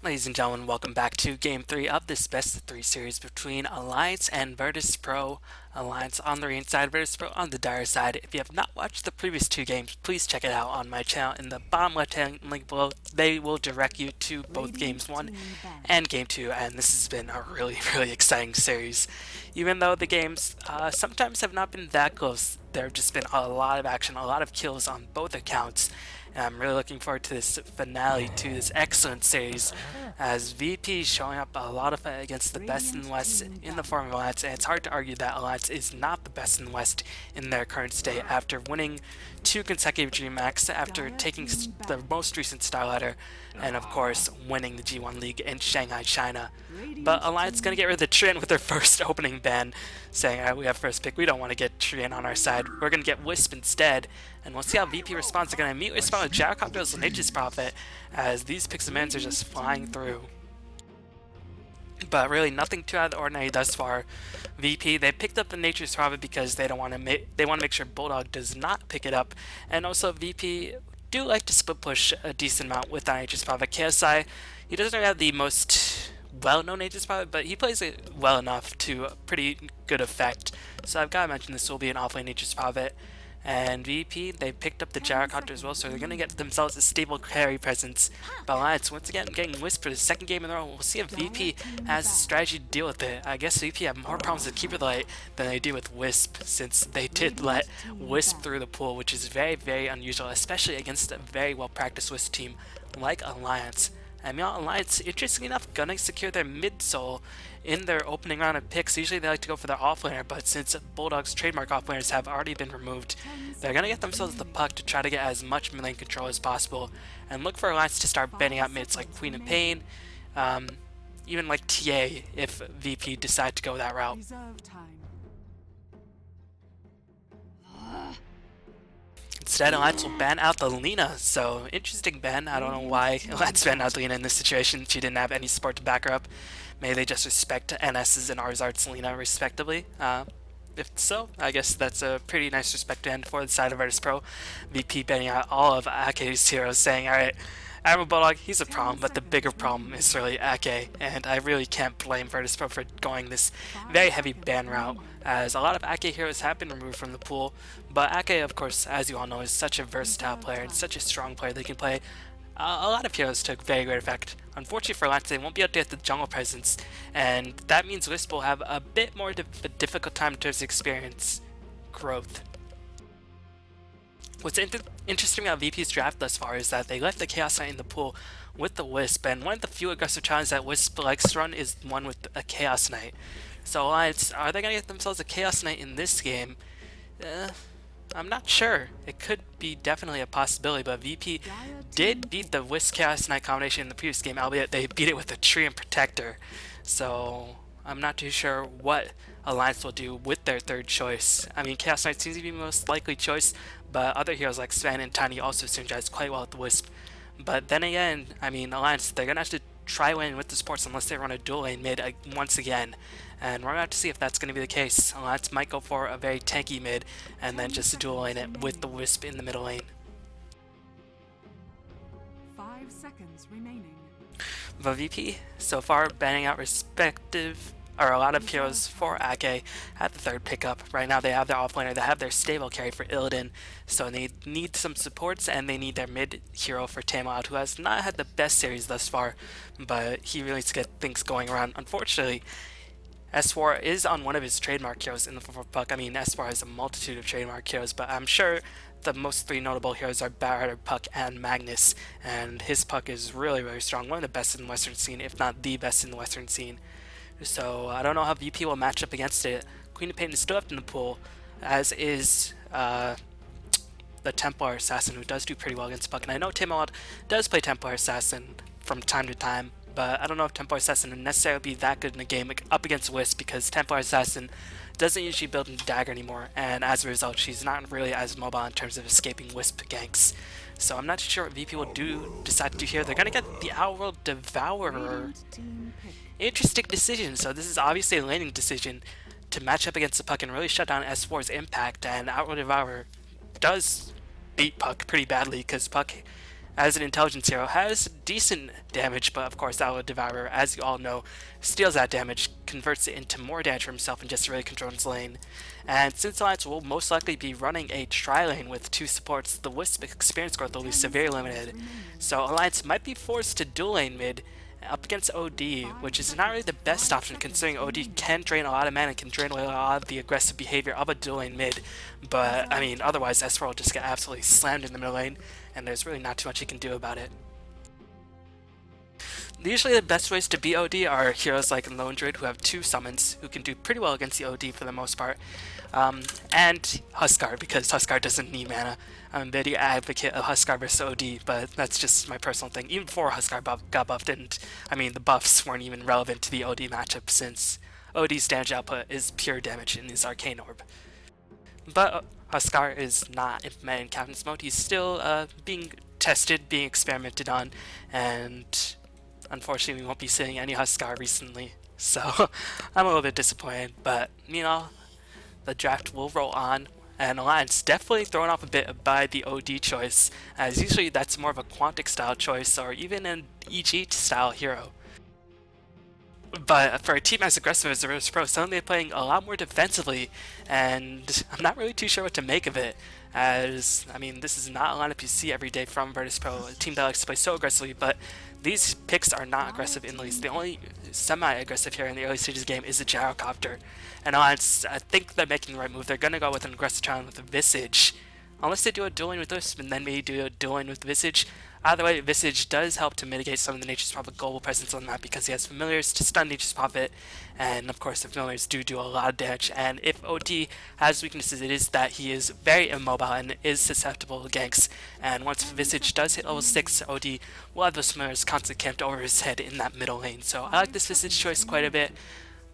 Ladies and gentlemen, welcome back to Game 3 of this Best of 3 series between Alliance and Virtus.Pro. Alliance on the rain side, Virtus.Pro on the dire side. If you have not watched the previous two games, please check it out on my channel in the bottom left-hand link below. They will direct you to both Games 1 and Game 2, and this has been a really exciting series. Even though the games sometimes have not been that close, there have just been a lot of action, a lot of kills on both accounts. And I'm really looking forward to this finale, to this excellent series, as VP is showing up a lot of fight against the best in the West in the form of Alliance, and it's hard to argue that Alliance is not the best in the West in their current state after winning 2 consecutive DreamHacks, after taking the most recent Star Ladder, and of course winning the G1 League in Shanghai, China. But Alliance is going to get rid of the Trian with their first opening ban, saying, alright, we have first pick, we don't want to get Trian on our side, we're going to get Wisp instead, and we'll see how VP responds. They're going to immediately respond with Gyrocopters and Nature's Prophet, as these picks of mans are just flying through. But really nothing too out of the ordinary thus far. VP, they picked up the Nature's Prophet because they want to make sure Bulldog does not pick it up, and also VP do like to split push a decent amount with that Nature's Prophet. KSI, he doesn't have the most well-known Nature's Prophet, but he plays it well enough to pretty good effect. So I've got to mention this will be an offlane Nature's Prophet. And VP, they picked up the Gyrocopter as well, so they're going to get themselves a stable carry presence. But Alliance, once again, getting Wisp for the second game in a row. We'll see if VP has a strategy to deal with it. I guess VP have more problems with Keeper Light than they do with Wisp, since they did let Wisp through the pool, which is very unusual, especially against a very well-practiced Wisp team like Alliance. And meanwhile, Alliance, interestingly enough, gonna secure their mid-soul in their opening round of picks. Usually they like to go for their offlaner, but since Bulldog's trademark offlaners have already been removed, they're gonna get themselves the puck to try to get as much mid lane control as possible, and look for Alliance to start banning out mids like Queen of Pain, even like TA if VP decide to go that route. Instead, Alliance will ban out the Lina, so interesting ban. I don't know why Alliance banned out Lina in this situation. She didn't have any support to back her up. Maybe they just respect NS's and ars-art's Lina respectively. If so, I guess that's a pretty nice respect to end for the side of Virtus.Pro. VP banning out all of Ake's heroes, saying, alright, Admiral Bulldog, he's a problem, but the bigger problem is really Ake, and I really can't blame Virtus.Pro for going this very heavy ban route, as a lot of Ake heroes have been removed from the pool, but Ake, of course, as you all know, is such a versatile player and such a strong player. They can play a lot of heroes to very great effect. Unfortunately for Alliance, they won't be able to get the jungle presence, and that means Wisp will have a bit more of a difficult time to experience growth. What's interesting about VP's draft thus far is that they left the Chaos Knight in the pool with the Wisp, and one of the few aggressive challenges that Wisp likes to run is one with a Chaos Knight. So Alliance, are they going to get themselves a Chaos Knight in this game? I'm not sure. It could be definitely a possibility, but VP did beat the Wisp Chaos Knight combination in the previous game, albeit they beat it with a Tree and Protector. So I'm not too sure what Alliance will do with their third choice. I mean, Chaos Knight seems to be the most likely choice, but other heroes like Sven and Tiny also synergize quite well with the Wisp. But then again, I mean, Alliance, they're going to have to try winning with the supports unless they run a dual lane mid once again. And we're going to have to see if that's going to be the case. Alliance might go for a very tanky mid and then just dual lane it with the Wisp in the middle lane. 5 seconds remaining. But VP, so far, banning out a lot of heroes for Ake at the third pickup. Right now they have their offlaner, they have their stable carry for Illidan, so they need some supports, and they need their mid hero for Tamalot, who has not had the best series thus far, but he really needs to get things going around. Unfortunately, S4 is on one of his trademark heroes in the form of Puck. I mean, S4 has a multitude of trademark heroes, but I'm sure the most 3 notable heroes are Batter, Puck, and Magnus, and his Puck is really strong, one of the best in the Western scene, if not the best in the Western scene. So I don't know how VP will match up against it. Queen of Pain is still left in the pool, as is the Templar Assassin, who does do pretty well against Puck. And I know Tamalot does play Templar Assassin from time to time, but I don't know if Templar Assassin would necessarily be that good in a game up against Wisp, because Templar Assassin doesn't usually build into Dagger anymore, and as a result, she's not really as mobile in terms of escaping Wisp ganks. So I'm not too sure what VP will decide to do here. They're going to get the Outworld Devourer. Interesting decision. So this is obviously a laning decision to match up against the Puck and really shut down S4's impact, and Outworld Devourer does beat Puck pretty badly, because Puck as an intelligence hero, has decent damage, but of course Allo Devourer, as you all know, steals that damage, converts it into more damage for himself, and just really controls his lane. And since Alliance will most likely be running a tri-lane with 2 supports, the Wisp experience growth will be severely limited. So Alliance might be forced to dual lane mid up against OD, which is not really the best option considering OD can drain a lot of mana, can drain away a lot of the aggressive behavior of a dual lane mid, but I mean otherwise S4 will just get absolutely slammed in the middle lane and there's really not too much he can do about it. Usually the best ways to beat OD are heroes like Lone Druid who have 2 summons who can do pretty well against the OD for the most part, and Huskar because Huskar doesn't need mana. I'm a big advocate of Huskar versus OD, but that's just my personal thing. Even before Huskar got buffed, and I mean the buffs weren't even relevant to the OD matchup since OD's damage output is pure damage in his Arcane Orb. But Huskar is not implemented in Captain's mode. He's still being tested, being experimented on, and unfortunately we won't be seeing any Huskar recently. So I'm a little bit disappointed, but you know, the draft will roll on. And Alliance definitely thrown off a bit by the OD choice, as usually that's more of a Quantic style choice or even an EG style hero. But for a team as aggressive as the Virtus.Pro, suddenly they're playing a lot more defensively, and I'm not really too sure what to make of it, as, I mean, this is not a lineup you see every day from Virtus.Pro, a team that likes to play so aggressively, but these picks are not aggressive in least. The only semi-aggressive here in the early stages of the game is the Gyrocopter, and I think they're making the right move. They're going to go with an aggressive challenge with the Visage, unless they do a dueling with Wisp and then maybe do a dueling with Visage. Either way, Visage does help to mitigate some of the Nature's Prophet global presence on the map because he has familiars to stun Nature's Prophet, and of course the familiars do a lot of damage, and if OD has weaknesses, it is that he is very immobile and is susceptible to ganks, and once Visage does hit level 6, OD will have those familiars constantly camped over his head in that middle lane. So I like this Visage choice quite a bit,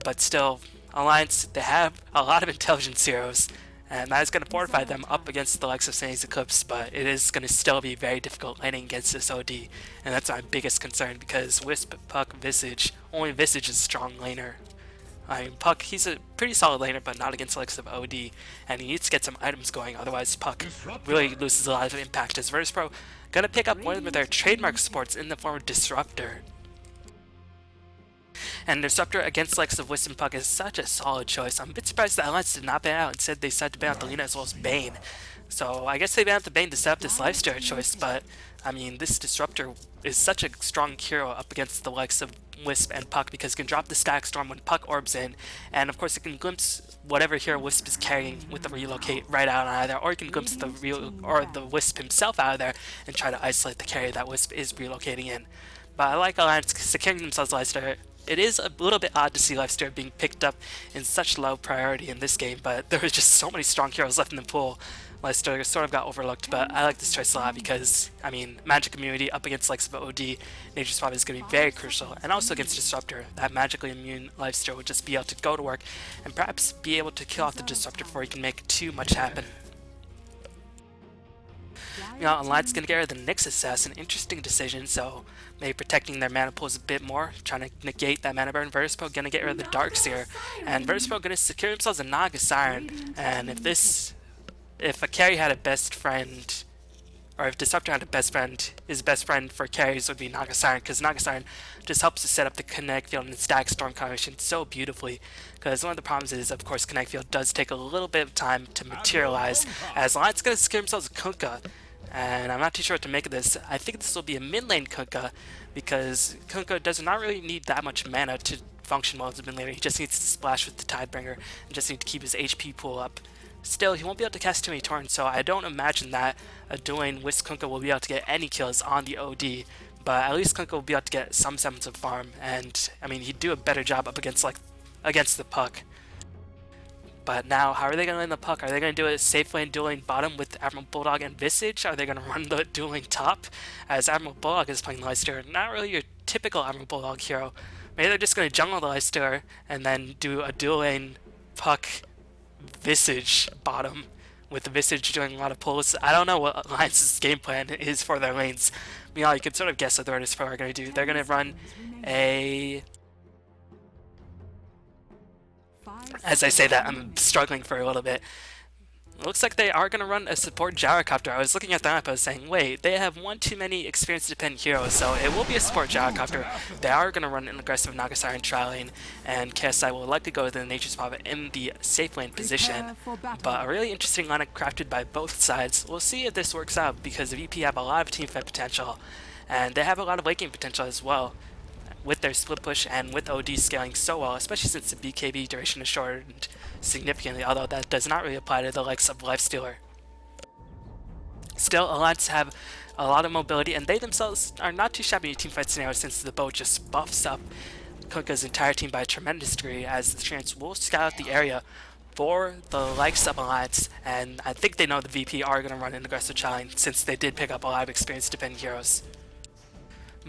but still, Alliance, they have a lot of intelligence heroes, and that is going to fortify them up against the likes of Sandy's Eclipse, but it is going to still be very difficult laning against this OD, and that's my biggest concern because Wisp, Puck, Visage, only Visage is a strong laner. I mean, Puck, he's a pretty solid laner, but not against the likes of OD, and he needs to get some items going, otherwise Puck really loses a lot of impact as Virtus.Pro going to pick up one of their trademark supports in the form of Disruptor. And Disruptor against likes of Wisp and Puck is such a solid choice. I'm a bit surprised that Alliance did not ban out. Instead, they decided to ban out the Lina as well as Bane. So I guess they banned out the Bane to set up this lifesteal choice, but I mean, this Disruptor is such a strong hero up against the likes of Wisp and Puck because it can drop the Static Storm when Puck orbs in, and of course it can glimpse whatever hero Wisp is carrying with the Relocate right out on either, or it can glimpse the Wisp himself out of there and try to isolate the carry that Wisp is relocating in. But I like Alliance securing themselves lifesteal. It is a little bit odd to see Lifesteal being picked up in such low priority in this game, but there was just so many strong heroes left in the pool. Lifesteal sort of got overlooked, but I like this choice a lot because, I mean, Magic Immunity up against likes of OD, Nature's Prophet is going to be very crucial, and also against Disruptor. That magically immune Lifesteal would just be able to go to work and perhaps be able to kill off the Disruptor before he can make too much happen. You know, Alliance is going to get rid of the Nyx Assassin, interesting decision, so maybe protecting their mana pools a bit more, trying to negate that mana burn. Virtus.Pro going to get rid of the Darkseer, and Virtus.Pro going to secure themselves a Naga Siren, and if a carry had a best friend, or if Disruptor had a best friend, his best friend for carries would be Naga Siren, because Naga Siren just helps to set up the Kinetic Field and Static Storm combination so beautifully, because one of the problems is, of course, Kinetic Field does take a little bit of time to materialize, as Alliance is going to secure themselves a Kunkka, and I'm not too sure what to make of this. I think this will be a mid lane Kunkka, because Kunkka does not really need that much mana to function well as a mid laner. He just needs to splash with the Tidebringer and just need to keep his HP pool up. Still, he won't be able to cast too many torrents, so I don't imagine that a dueling Wisp Kunkka will be able to get any kills on the OD, but at least Kunkka will be able to get some semblance of farm, and I mean, he'd do a better job up against the Puck. But now, how are they going to lane the Puck? Are they going to do a safe lane dueling bottom with Admiral Bulldog and Visage? Are they going to run the dueling top? As Admiral Bulldog is playing Lifestealer, not really your typical Admiral Bulldog hero. Maybe they're just going to jungle the Lifestealer and then do a dual lane Puck Visage bottom with the Visage doing a lot of pulls. I don't know what Alliance's game plan is for their lanes. You can sort of guess what the Virtus.Pro are going to do. They're going to run a... As I say that, I'm struggling for a little bit. Looks like they are going to run a support gyrocopter. I was looking at the map, I was saying, wait, they have one too many experience-dependent heroes, so it will be a support gyrocopter. They are going to run an aggressive Nagasari tri lane, and KSI will likely go to the Nature's Prophet in the safe lane position. But a really interesting lineup crafted by both sides. We'll see if this works out, because the VP have a lot of teamfight potential, and they have a lot of late game potential as well, with their split push and with OD scaling so well, especially since the BKB duration is shortened significantly, although that does not really apply to the likes of Lifestealer. Still, Alliance have a lot of mobility, and they themselves are not too shabby in a teamfight scenario since the bow just buffs up Kunkka's entire team by a tremendous degree, as the Treants will scout out the area for the likes of Alliance, and I think they know the VP are going to run an aggressive challenge since they did pick up a lot of experience-dependent heroes.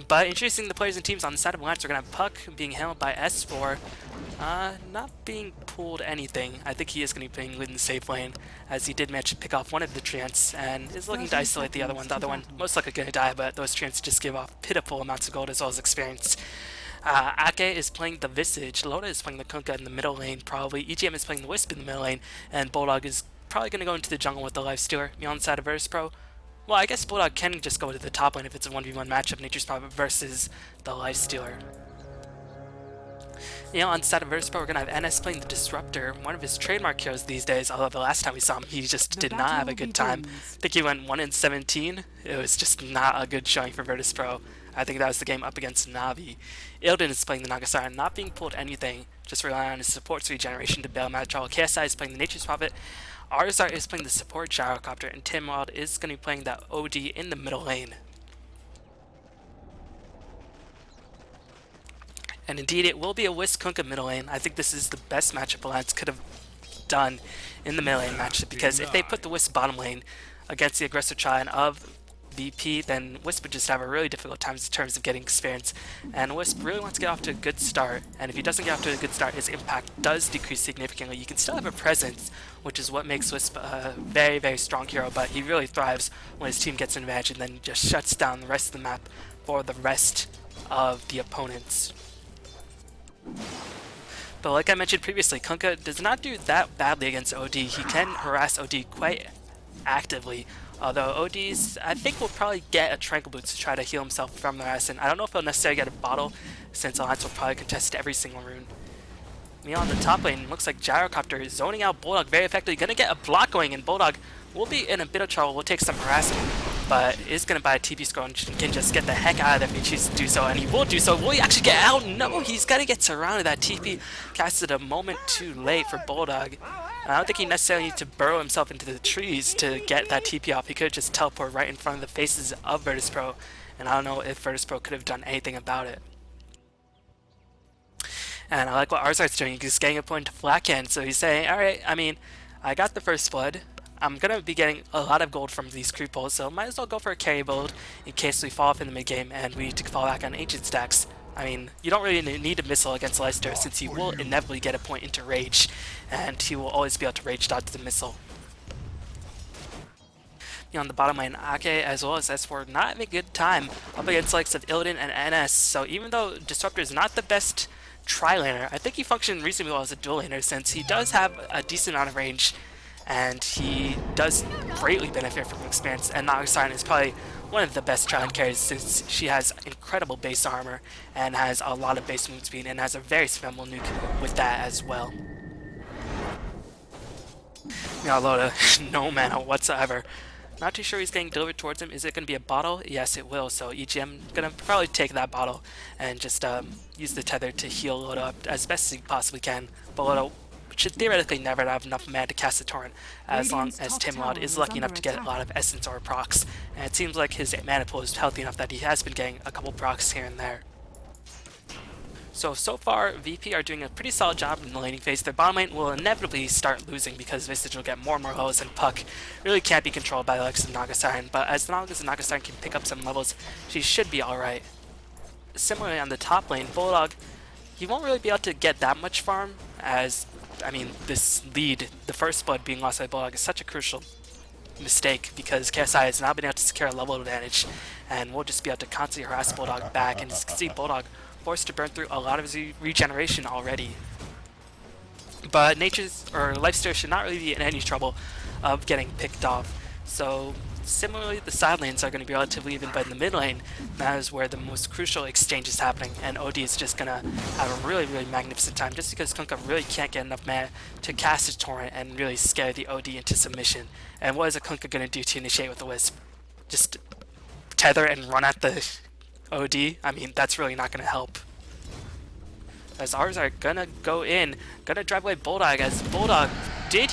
But introducing the players and teams on the side of Alliance, we're going to have Puck being handled by S4, not being pulled anything. I think he is going to be playing mid in the safe lane, as he did manage to pick off one of the Treants, and is looking to isolate the other one. The other one most likely going to die, but those Treants just give off pitiful amounts of gold as well as experience. Ake is playing the Visage, Loda is playing the Kunkka in the middle lane probably, EGM is playing the Wisp in the middle lane, and Bulldog is probably going to go into the jungle with the Lifestealer. Me on the side of Virtus.Pro. Well, I guess Bulldog can just go to the top lane if it's a 1v1 matchup, Nature's Prophet versus the Lifestealer. On the side of Virtus.Pro, we're going to have NS playing the Disruptor, one of his trademark heroes these days, although the last time we saw him, he just did not have a good time. I think he went 1-17. It was just not a good showing for Virtus.Pro. I think that was the game up against Navi. Illidan is playing the Nagasari, not being pulled anything, just relying on his support's regeneration to bail him out of trouble. KSI is playing the Nature's Prophet. Ars-art is playing the support gyrocopter, and Timrod is going to be playing that OD in the middle lane. And indeed, it will be a Wisp Kunkka middle lane. I think this is the best matchup Alliance could have done in the middle lane matchup, because if they put the Wisp bottom lane against the aggressive Trion of VP, then Wisp would just have a really difficult time in terms of getting experience, and Wisp really wants to get off to a good start, and if he doesn't get off to a good start, his impact does decrease significantly. You can still have a presence, which is what makes Wisp a very, very strong hero, but he really thrives when his team gets an advantage and then just shuts down the rest of the map for the rest of the opponents. But like I mentioned previously, Kunkka does not do that badly against OD. He can harass OD quite actively, although OD's, I think, will probably get a Tranquil Boots to try to heal himself from the harass, and I don't know if he'll necessarily get a bottle, since Alliance will probably contest every single rune. On the top lane, looks like Gyrocopter is zoning out Bulldog very effectively, gonna get a block going, and Bulldog will be in a bit of trouble, will take some harassment, but is gonna buy a TP scroll and can just get the heck out of there if he chooses to do so, and he will do so. Will he actually get out? No, he's gonna get surrounded. That TP casted a moment too late for Bulldog. I don't think he necessarily needs to burrow himself into the trees to get that TP off. He could just teleport right in front of the faces of Virtus.Pro, and I don't know if Virtus.Pro could have done anything about it. And I like what ars-art's doing. He's getting a point to Flackhand, so he's saying, alright, I mean, I got the first blood. I'm going to be getting a lot of gold from these creep pulls, so might as well go for a carry build in case we fall off in the mid game and we need to fall back on ancient stacks. I mean, you don't really need a missile against Leicester, since he will inevitably get a point into rage, and he will always be able to rage dodge the missile. On the bottom lane, Ake as well as S4 not having a good time up against the likes of Illidan and NS, so even though Disruptor is not the best tri-laner, I think he functioned reasonably well as a dual laner, since he does have a decent amount of range and he does greatly benefit from experience, and Nagasari is probably one of the best tri-lane carries, since she has incredible base armor and has a lot of base move speed and has a very spammable nuke with that as well. Loda, no mana whatsoever. Not too sure he's getting delivered towards him. Is it going to be a bottle? Yes, it will. So EGM going to probably take that bottle and just use the tether to heal Loda up as best as he possibly can. But Loda should theoretically never have enough mana to cast a torrent, as long as Timrod is lucky enough to get a lot of essence or procs. And it seems like his mana pool is healthy enough that he has been getting a couple procs here and there. So far, VP are doing a pretty solid job in the laning phase. Their bottom lane will inevitably start losing because Visage will get more and more levels, and Puck really can't be controlled by the likes of Nagasari. But as long as Nagasari can pick up some levels, she should be alright. Similarly on the top lane, Bulldog, he won't really be able to get that much farm, as, I mean, this lead, the first blood being lost by Bulldog, is such a crucial mistake because KSI has not been able to secure a level advantage, and we'll just be able to constantly harass Bulldog back, and you can see Bulldog forced to burn through a lot of his regeneration already. But Lifestealer should not really be in any trouble of getting picked off. So similarly, the side lanes are going to be relatively even, but in the mid lane, that is where the most crucial exchange is happening, and OD is just going to have a really, really magnificent time, just because Kunkka really can't get enough mana to cast his torrent and really scare the OD into submission. And what is a Kunkka going to do to initiate with the Wisp? Just tether and run at the OD? I mean, that's really not going to help. As ars-art gonna go in, gonna drive away Bulldog, as Bulldog, did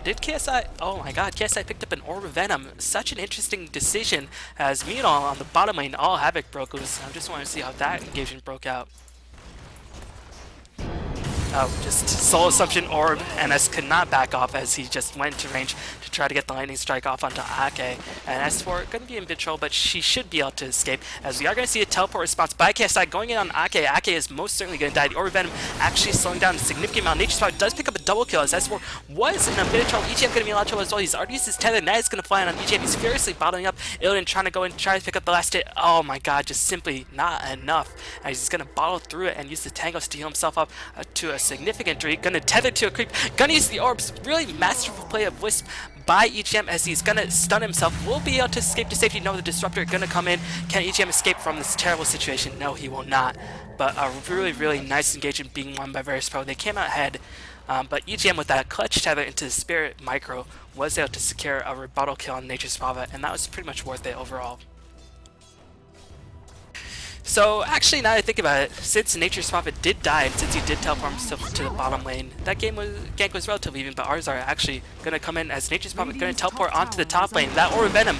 KSI, oh my god, KSI picked up an Orb of Venom. Such an interesting decision, as meanwhile on the bottom lane, all Havoc broke loose. I just want to see how that engagement broke out. Oh, just Soul Assumption Orb, NS could not back off as he just went to range to try to get the Lightning Strike off onto Ake. And S4 going to be in bit trouble, but she should be able to escape, as we are going to see a teleport response by KSI going in on Ake. Ake is most certainly going to die. The Orb of Venom actually slowing down a significant amount. Nature's Power does pick up a double kill, as S4 was in a bit of trouble. EGM going to be in a lot of trouble as well. He's already used his tether, now he's going to fly on EGM. He's furiously bottling up. Illidan trying to go in, try to pick up the last hit. Oh my god, just simply not enough. And he's going to bottle through it and use the Tangos to heal himself up to a significant degree. Gonna tether to a creep, gonna use the orbs. Really masterful play of Wisp by EGM, as he's gonna stun himself. Will be able to escape to safety. No, the Disruptor gonna come in. Can EGM escape from this terrible situation? No, he will not. But a really, really nice engagement being won by Virtus.Pro. They came out ahead, but EGM with that clutch tether into the Spirit Micro was able to secure a rebuttal kill on Nature's Prophet, and that was pretty much worth it overall. So actually, now that I think about it, since Nature's Prophet did die, and since he did teleport himself to the bottom lane, that gank was relatively even, but ours are actually going to come in as Nature's Prophet going to teleport onto the top lane. That Orb of Venom,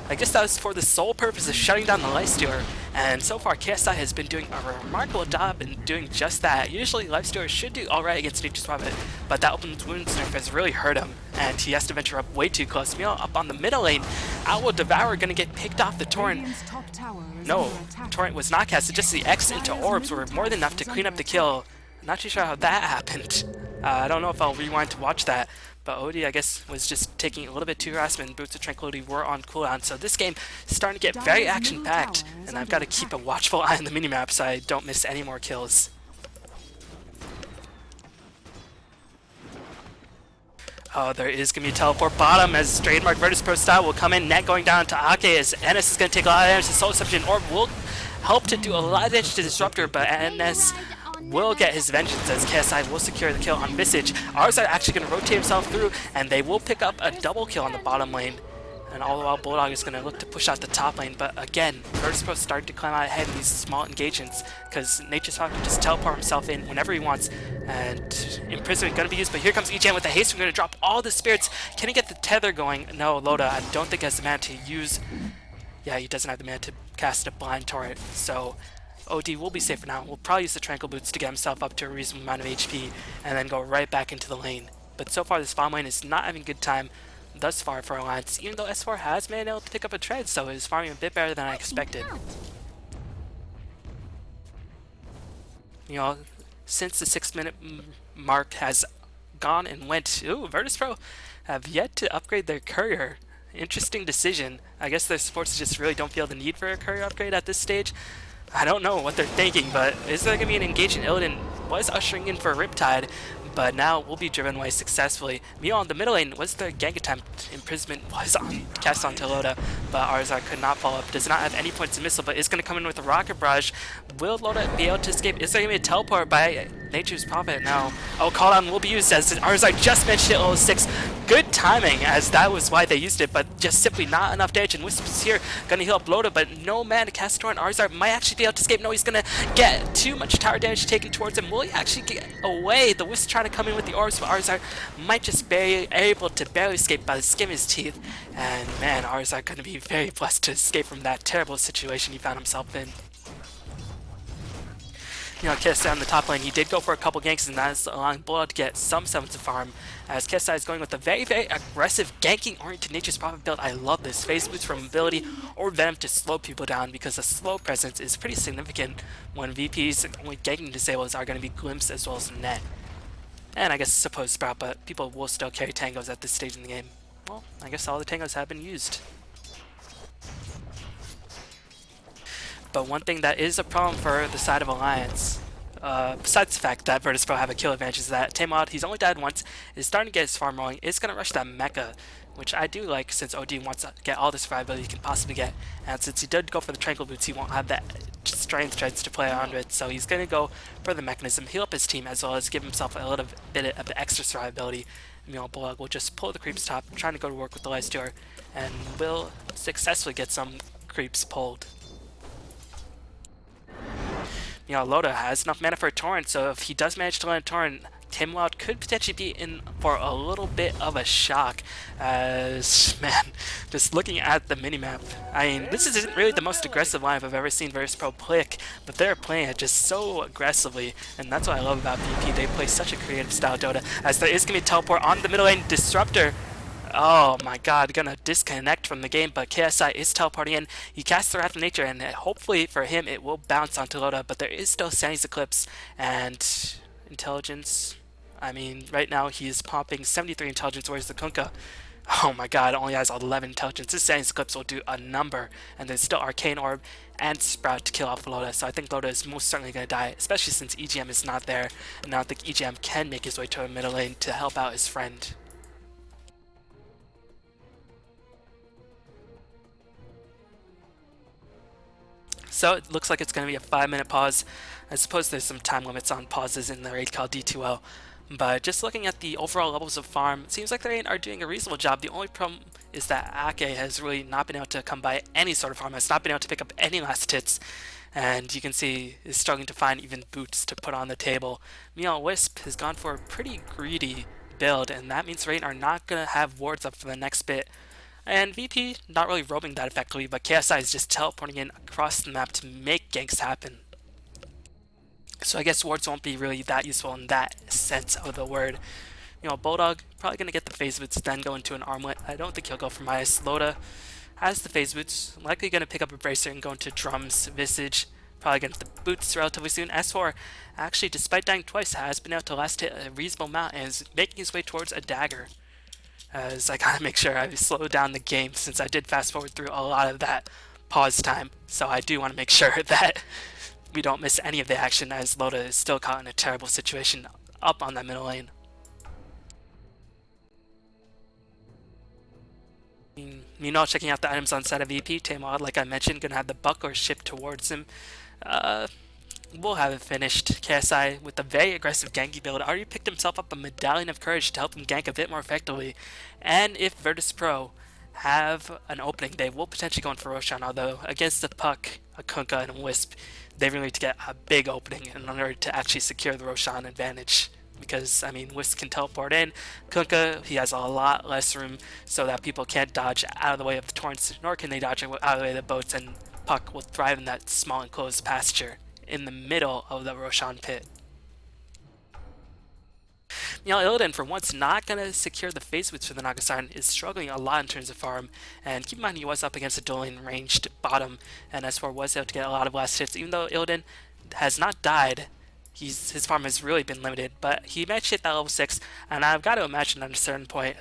I guess that was for the sole purpose of shutting down the Lifestealer, and so far KSI has been doing a remarkable job in doing just that. Usually Lifestealer should do alright against Nature's Prophet, but that open wounds nerf has really hurt him, and he has to venture up way too close. Meanwhile, up on the middle lane, Owl Devourer going to get picked off the torrent. No, torrent was not casted, just the X into orbs were more than enough to clean up the kill. I'm not too sure how that happened. I don't know if I'll rewind to watch that, but Odie, I guess, was just taking a little bit too harassment, and Boots of Tranquility were on cooldown, so this game is starting to get very action-packed, and I've got to keep a watchful eye on the minimap so I don't miss any more kills. Oh, there is going to be a teleport bottom as trademark Virtus.Pro style will come in. Net going down to Ake as NS is going to take a lot of damage. The Soul Assumption Orb will help to do a lot of damage to Disruptor, but NS will get his vengeance as KSI will secure the kill on Visage. Ours are actually going to rotate himself through, and they will pick up a double kill on the bottom lane. And all the while, Bulldog is going to look to push out the top lane. But again, Virtus.Pro started to climb out ahead in these small engagements, because Nature's Prophet can just teleport himself in whenever he wants. And Imprisonment going to be used, but here comes EGM with the haste. We're going to drop all the spirits. Can he get the tether going? No, Loda, I don't think has the mana to use. Yeah, he doesn't have the mana to cast a blind turret. So OD will be safe for now. We'll probably use the Tranquil Boots to get himself up to a reasonable amount of HP, and then go right back into the lane. But so far, this farm lane is not having a good time thus far for Alliance, even though S4 has been able to pick up a trade, so it's farming a bit better than I expected. You know, since the 6-minute mark has gone and went, ooh, Virtus.Pro have yet to upgrade their courier. Interesting decision. I guess their supports just really don't feel the need for a courier upgrade at this stage. I don't know what they're thinking, but is there going to be an engaging Illidan? Was ushering in for a Riptide, but now will be driven away successfully. Meanwhile, on the middle lane was the gank attempt. Imprisonment was cast onto Loda, but Arzar could not follow up. Does not have any points of missile, but is going to come in with a Rocket Barrage. Will Loda be able to escape? Is there going to be a teleport by Nature's Prophet? No. Oh, Calldown will be used, as Arzar just mentioned it, level 6. Good timing, as that was why they used it, but just simply not enough damage. And Wisp is here, going to heal up Loda, but no man to cast Torrent. Arzar might actually be able to escape. No, he's going to get too much tower damage taken towards him. Will he actually get away? The Wisp trying to come in with the orbs, but Arzar might just be able to barely escape by the skin of his teeth. And man, Arzar going to be very blessed to escape from that terrible situation he found himself in. You know, KSI on the top lane, he did go for a couple ganks, and that is allowing Bulldog to get some semblance of farm, as KSI is going with a very, very aggressive ganking-oriented Nature's Prophet build. I love this. Phase boots from ability or Venom to slow people down, because a slow presence is pretty significant when VP's only ganking disables are going to be Glimpse as well as Net. And I guess suppose Sprout, but people will still carry tangos at this stage in the game. Well, I guess all the tangos have been used. But one thing that is a problem for the side of Alliance, besides the fact that Virtus.Pro have a kill advantage, is that Tamod, he's only died once, is starting to get his farm rolling, is going to rush that mecha, which I do like since OD wants to get all the survivability he can possibly get, and since he did go for the Tranquil Boots, he won't have that strength treads to play around with, so he's going to go for the mechanism, heal up his team, as well as give himself a little bit of the extra survivability. Bulldog will just pull the creeps top, trying to go to work with the Lystor, and will successfully get some creeps pulled. Loda has enough mana for a Torrent, so if he does manage to land a Torrent, Tamloud could potentially be in for a little bit of a shock. As, man, just looking at the minimap, I mean, this isn't really the most aggressive lineup I've ever seen Virtus.Pro play, but they're playing it just so aggressively, and that's what I love about VP. They play such a creative style Dota, as there is going to be a teleport on the middle lane Disruptor. Oh my god, gonna disconnect from the game, but KSI is teleporting in. He casts the Wrath of Nature, and hopefully for him it will bounce onto Loda, but there is still Sanity's Eclipse and Intelligence. I mean, right now he's popping 73 Intelligence, whereas the Kunkka, oh my god, only has 11 Intelligence. This Sanity's Eclipse will do a number, and there's still Arcane Orb and Sprout to kill off Loda, so I think Loda is most certainly going to die, especially since EGM is not there, and I don't think EGM can make his way to a middle lane to help out his friend. So it looks like it's going to be a 5-minute pause. I suppose there's some time limits on pauses in the Raidcall D2L. But just looking at the overall levels of farm, it seems like they are doing a reasonable job. The only problem is that Ake has really not been able to come by any sort of farm, has not been able to pick up any last hits. And you can see is struggling to find even boots to put on the table. Meanwhile, Wisp has gone for a pretty greedy build, and that means Rain are not going to have wards up for the next bit. And VP, not really roaming that effectively, but KSI is just teleporting in across the map to make ganks happen. So I guess wards won't be really that useful in that sense of the word. Bulldog, probably going to get the phase boots, then go into an armlet. I don't think he'll go for Midas. Loda has the phase boots, likely going to pick up a bracer and go into drums. Visage, probably going to get the boots relatively soon. S4, actually, despite dying twice, has been able to last hit a reasonable amount and is making his way towards a dagger. As I gotta make sure I slow down the game, since I did fast forward through a lot of that pause time, so I do want to make sure that we don't miss any of the action, as Loda is still caught in a terrible situation up on that middle lane. Meanwhile, checking out the items on side of VP, Tamod, like I mentioned, gonna have the buckler shipped towards him. We'll have it finished. KSI, with a very aggressive ganky build, already picked himself up a Medallion of Courage to help him gank a bit more effectively. And if Virtus.Pro have an opening, they will potentially go in for Roshan, although against the Puck, a Kunkka, and a Wisp, they really need to get a big opening in order to actually secure the Roshan advantage. Because, I mean, Wisp can teleport in. Kunkka, he has a lot less room so that people can't dodge out of the way of the torrents, nor can they dodge out of the way of the boats, and Puck will thrive in that small enclosed pasture in the middle of the Roshan pit. Illidan, for once, not going to secure the phase boots for the Nagasaran, is struggling a lot in terms of farm, and keep in mind he was up against a dueling ranged bottom, and S4 was able to get a lot of last hits. Even though Illidan has not died, his farm has really been limited, but he managed to hit that level 6, and I've got to imagine at a certain point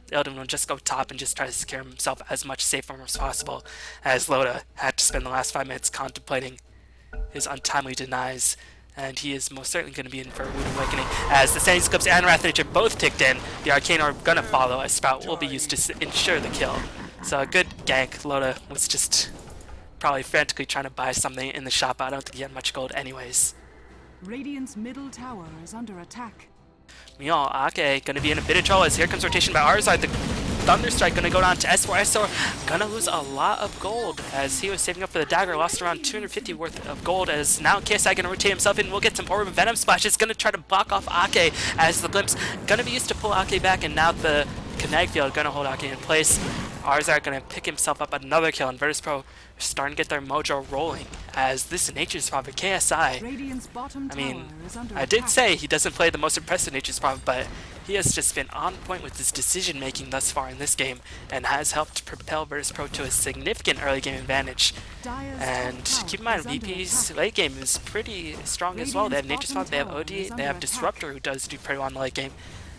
Illidan will just go top and just try to secure himself as much safe farm as possible, as Loda had to spend the last 5 minutes contemplating his untimely denies, and he is most certainly going to be in for a Wound Awakening. As the Sanity's Eclipse and Wrath of Nature both ticked in, the Arcane Orb going to follow, as Sprout will be used to ensure the kill. So a good gank. Loda was just probably frantically trying to buy something in the shop, but I don't think he had much gold anyways. Radiant's middle tower is under attack. Meanwhile, Ake going to be in a bit of trouble, as here comes rotation by ars-art. The Thunderstrike going to go down to S4. S4 going to lose a lot of gold, as he was saving up for the dagger, lost around 250 worth of gold, as now KSI going to rotate himself in. We'll get some Orb of Venom Splash. It's going to try to block off Ake, as the Glimpse going to be used to pull Ake back, and now the Kinetic Field going to hold Ake in place. ars-art going to pick himself up another kill, and Virtus.Pro starting to get their mojo rolling, as this Nature's Prophet KSI, I mean, I did say he doesn't play the most impressive Nature's Prophet, but he has just been on point with his decision making thus far in this game, and has helped propel Virtus.Pro to a significant early game advantage. And keep in mind, VP's late game is pretty strong as well. They have Nature's Prophet, they have OD, they have Disruptor, who does do pretty well in the late game.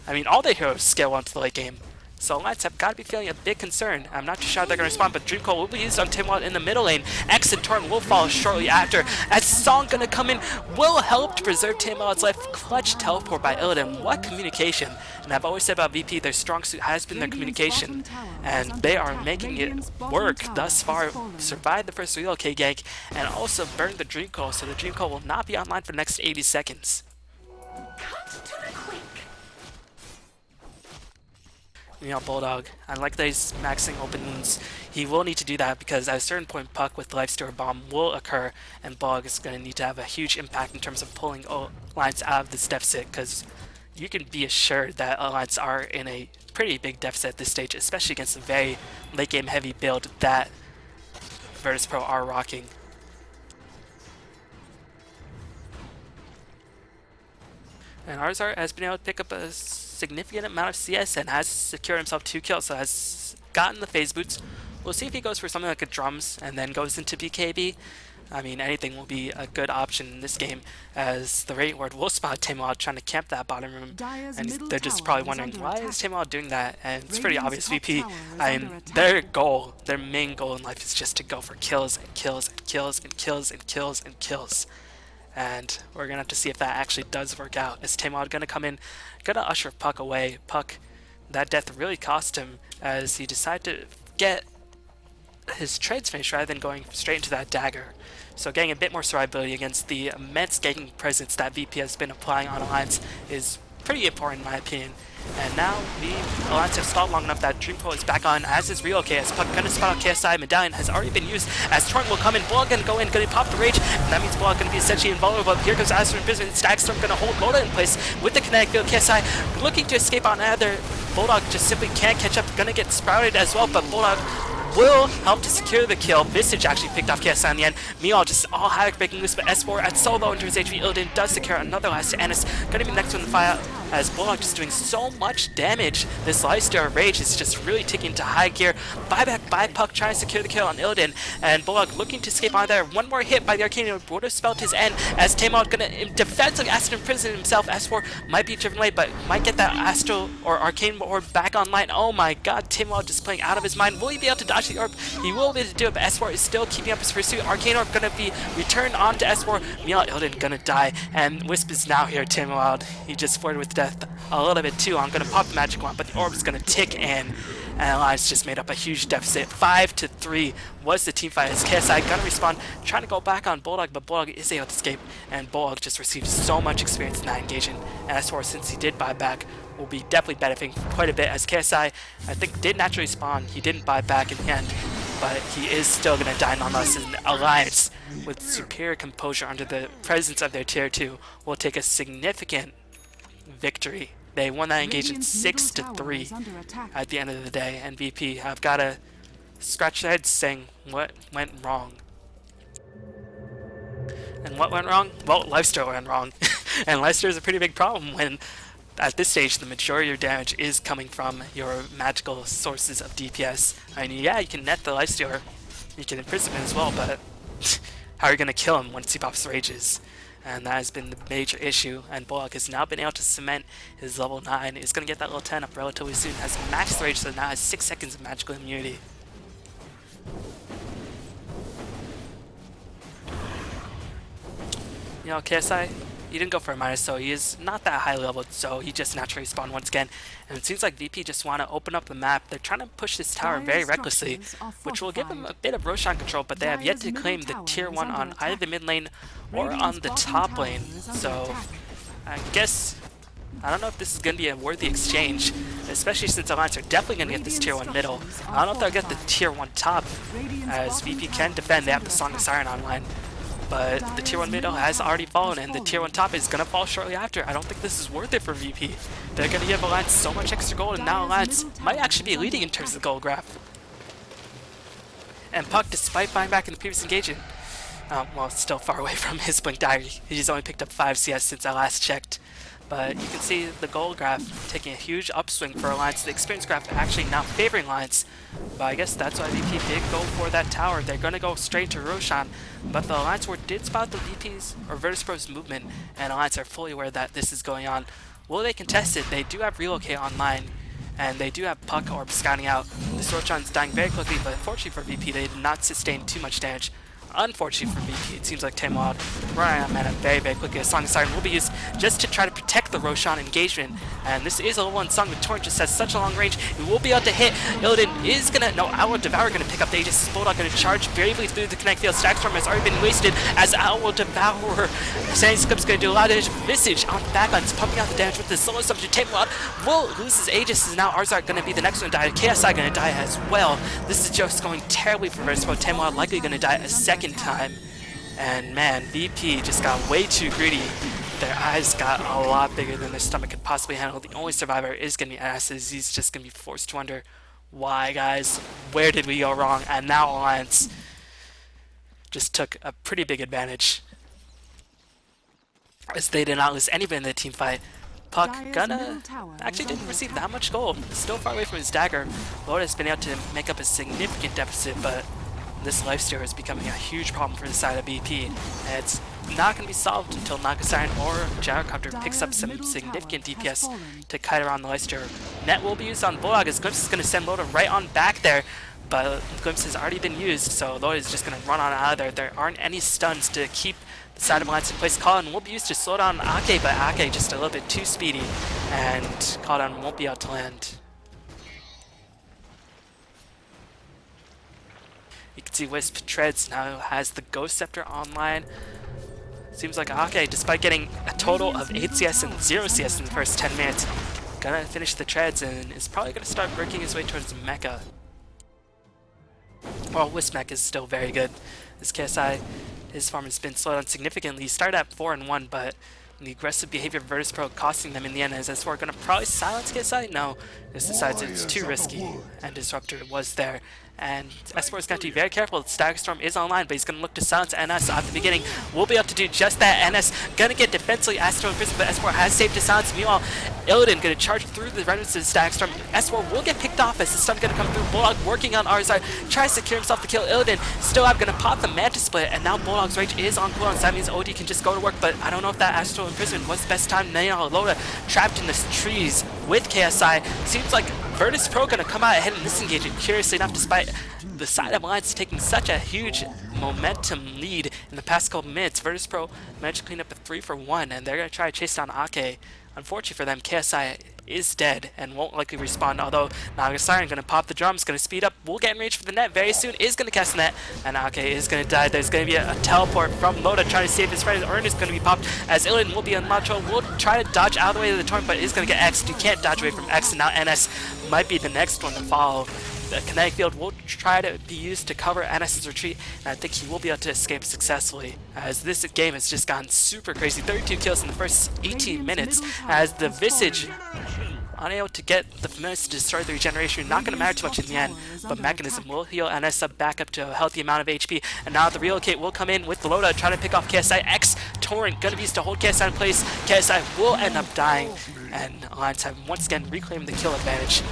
I mean, all their heroes scale onto the late game. So Alliance have got to be feeling a bit concerned. I'm not too sure how they're going to respond, but Dream Coil will be used on Timwald in the middle lane. X and Torn will follow shortly after, as Song going to come in, will help to preserve Timwald's life. Clutch teleport by Illidan. What communication! And I've always said about VP, their strong suit has been their communication, and they are making it work thus far. Survive the first relocate gank, and also burn the Dream Coil, so the Dream Coil will not be online for the next 80 seconds. Cut to the quick. You know, Bulldog, I like that he's maxing open wounds. He will need to do that because at a certain point, Puck with Lifestealer Bomb will occur, and Bulldog is going to need to have a huge impact in terms of pulling Alliance out of this deficit, because you can be assured that Alliance are in a pretty big deficit at this stage, especially against a very late game heavy build that Virtus.Pro are rocking. And ars-art has been able to pick up a significant amount of CS and has secured himself 2 kills, so has gotten the phase boots. We'll see if he goes for something like a drums and then goes into BKB. I mean, anything will be a good option in this game, as the Raid Ward will spot Timwald trying to camp that bottom room, and they're just probably wondering, why is Timwald doing that? And it's pretty obvious. VP, I mean, their main goal in life is just to go for kills and kills and kills and kills and kills and kills. And we're gonna have to see if that actually does work out. Is Timwald gonna come in, gonna usher Puck away? Puck, that death really cost him, as he decided to get his trades finished rather than going straight into that dagger. So getting a bit more survivability against the immense ganking presence that VP has been applying on Alliance is pretty important in my opinion. And now the Alliance have stalled long enough that Dream Coil is back on, as is relocate, as Puck gonna spot out KSI. Medallion has already been used, as Torrent will come in. Bulldog gonna go in, gonna pop the rage, and that means Bulldog gonna be essentially invulnerable. Here comes Astro Imprisonment, Stagstorm gonna hold Loda in place with the kinetic field. KSI looking to escape on either. Bulldog just simply can't catch up, gonna get sprouted as well, but Bulldog will help to secure the kill. Visage actually picked off KSI in the end. Meanwhile, just all havoc breaking loose, but S4 at solo into his HP. Illidan does secure another last to Ennis. Gonna be next one to fire, as Bulldog just doing so much damage. This Lifestealer Rage is just really ticking into high gear. Buyback by Puck trying to secure the kill on Illidan, and Bulldog looking to escape on there. One more hit by the Arcane would have spelled his end, as Timwald gonna defensively Astro Imprison himself. S4 might be driven away, but might get that Astro or Arcane Orb back online. Oh my god, Timwald just playing out of his mind. Will he be able to dodge the orb? He will be able to do it, but S4 is still keeping up his pursuit. Arcane Orb gonna be returned onto S4. Meanwhile, Illidan gonna die, and Wisp is now here. Timwald, he just flirted with death a little bit too long. Gonna pop the magic wand, but the orb is gonna tick in, and Alliance just made up a huge deficit. 5-3 was the team fight, as KSI gonna respawn, trying to go back on Bulldog, but Bulldog is able to escape, and Bulldog just received so much experience in that engagement. And S4, since he did buy back, will be definitely benefiting quite a bit, as KSI, I think, did naturally spawn. He didn't buy back in the end, but he is still going to die nonetheless. And Alliance, with superior composure under the presence of their tier 2, will take a significant victory. They won that engagement 6-3 at the end of the day, and VP have got to scratch their heads saying, what went wrong? And what went wrong? Well, Lifestealer went wrong. And Lifestealer is a pretty big problem when at this stage the majority of your damage is coming from your magical sources of DPS. I mean, yeah, you can net the Lifestealer, you can imprison him as well, but how are you going to kill him once he pops rages? And that has been the major issue, and Bulldog has now been able to cement his level 9. He's going to get that level 10 up relatively soon, has maxed rage, so now has 6 seconds of magical immunity. You know, KSI, he didn't go for a minus, so he is not that high leveled, so he just naturally spawned once again. And it seems like VP just want to open up the map. They're trying to push this tower very recklessly, which will give them a bit of Roshan control, but they have yet to claim the tier 1 on either the mid lane or on the top lane. So I guess, I don't know if this is going to be a worthy exchange, especially since Alliance are definitely going to get this tier 1 middle. I don't know if they'll get the tier 1 top, as VP can defend. They have the Song of Siren online. But the tier 1 middle has already fallen, and the tier 1 top is going to fall shortly after. I don't think this is worth it for VP. They're going to give Alliance so much extra gold, and now Alliance might actually be leading in terms of the gold graph. And Puck, despite buying back in the previous engagement, well, still far away from his Blink Diary. He's only picked up 5 CS since I last checked. But you can see the gold graph taking a huge upswing for Alliance. The experience graph actually not favoring Alliance. But I guess that's why VP did go for that tower. They're going to go straight to Roshan. But the Alliance Ward did spot the VP's or Virtus.Pro's movement, and Alliance are fully aware that this is going on. Will they contest it? They do have relocate online. and they do have Puck Orb scouting out. This Roshan's dying very quickly, but fortunately for VP, they did not sustain too much damage. Unfortunately for VP, it seems like Tailwind running out of mana very, very quickly. A Song of Siren will be used just to try to protect the Roshan engagement. And this is a level 1 Song, but Torrent just has such a long range. It will be able to hit. Illidan is gonna, no, Owl Devour gonna pick up the Aegis. Bulldog gonna charge bravely through the Connect Field. Stack Storm has already been wasted as Owl Devour. Sanity Scope's gonna do a lot of damage. Visage on the backlines, pumping out the damage with the solo substitute. Tailwind will lose his Aegis. Is now ars-art gonna be the next one to die. KSI gonna die as well. This is just going terribly for Virtus.Pro. Tailwind likely gonna die a second time. And man, VP just got way too greedy. Their eyes got a lot bigger than their stomach could possibly handle. The only survivor is going to be NS. He's just going to be forced to wonder, why guys? Where did we go wrong? And now Alliance just took a pretty big advantage, as they did not lose anybody in the team fight. Puck gonna actually didn't receive that much gold. Still far away from his dagger. Lotus been able to make up a significant deficit, but this lifesteal is becoming a huge problem for the side of BP, and it's not going to be solved until Nakasiren or Gyrocopter picks up some significant DPS to kite around the lifesteal. Net will be used on Bulldog, as Glimpse is going to send Loda right on back there, but Glimpse has already been used, so Loda is just going to run on out of there. There aren't any stuns to keep the side of Alliance in place. Call-down will be used to slow down Ake, but Ake just a little bit too speedy, and Call-down won't be able to land. You can see Wisp Treads now has the Ghost Scepter online. Seems like Ake, despite getting a total of 8 CS and 0 CS in the first 10 minutes, gonna finish the Treads and is probably gonna start working his way towards Mecha. Well, Wisp Mech is still very good. This KSI, his farm has been slowed down significantly. He started at 4-1, but the aggressive behavior of Virtus.Pro costing them in the end. Is S4 going to probably silence KSI? No, just decides it's too risky, and Disruptor was there. And S4 is going to be very careful. Stagger Storm is online, but he's going to look to silence NS at the beginning. We'll be able to do just that. NS going to get defensively Astro in prison, but S4 has saved to silence. Meanwhile, Illidan going to charge through the remnants of the Stagger Storm. S4 will get picked off as the stun going to come through. Bulldog working on ars-art, tries to secure himself to kill Illidan. Still going to pop the Manta Split, and now Bulldog's Rage is on cooldown, so that means OD can just go to work, but I don't know if that Astral Imprisonment was the best time. Now Loda trapped in the trees with KSI. Seems like Virtus.Pro going to come out ahead in this engagement, curiously enough, despite the side of Alliance taking such a huge momentum lead in the past couple minutes. Virtus.Pro managed to clean up a 3-for-1, and they're going to try to chase down Ake. Unfortunately for them, KSI is dead and won't likely respawn, although Nakasiren going to pop the drums, going to speed up, will get in range for the net very soon, is going to cast the net, and Ake is going to die. There's going to be a teleport from Loda trying to save his friend. Urn is going to be popped, as Illidan will be on Macho, will try to dodge out of the way of the torrent, but is going to get X'd. You can't dodge away from X, and now NS might be the next one to follow. The kinetic field will try to be used to cover NS's retreat, and I think he will be able to escape successfully, as this game has just gone super crazy. 32 kills in the first 18 minutes, as the Visage unable to get the Familiars to destroy the regeneration. Not going to matter too much in the end, but Mechanism will heal NS up back up to a healthy amount of HP, and now the Relocate will come in with the Loda trying to pick off KSI. X Torrent going to be used to hold KSI in place. KSI will end up dying, and Alliance have once again reclaimed the kill advantage.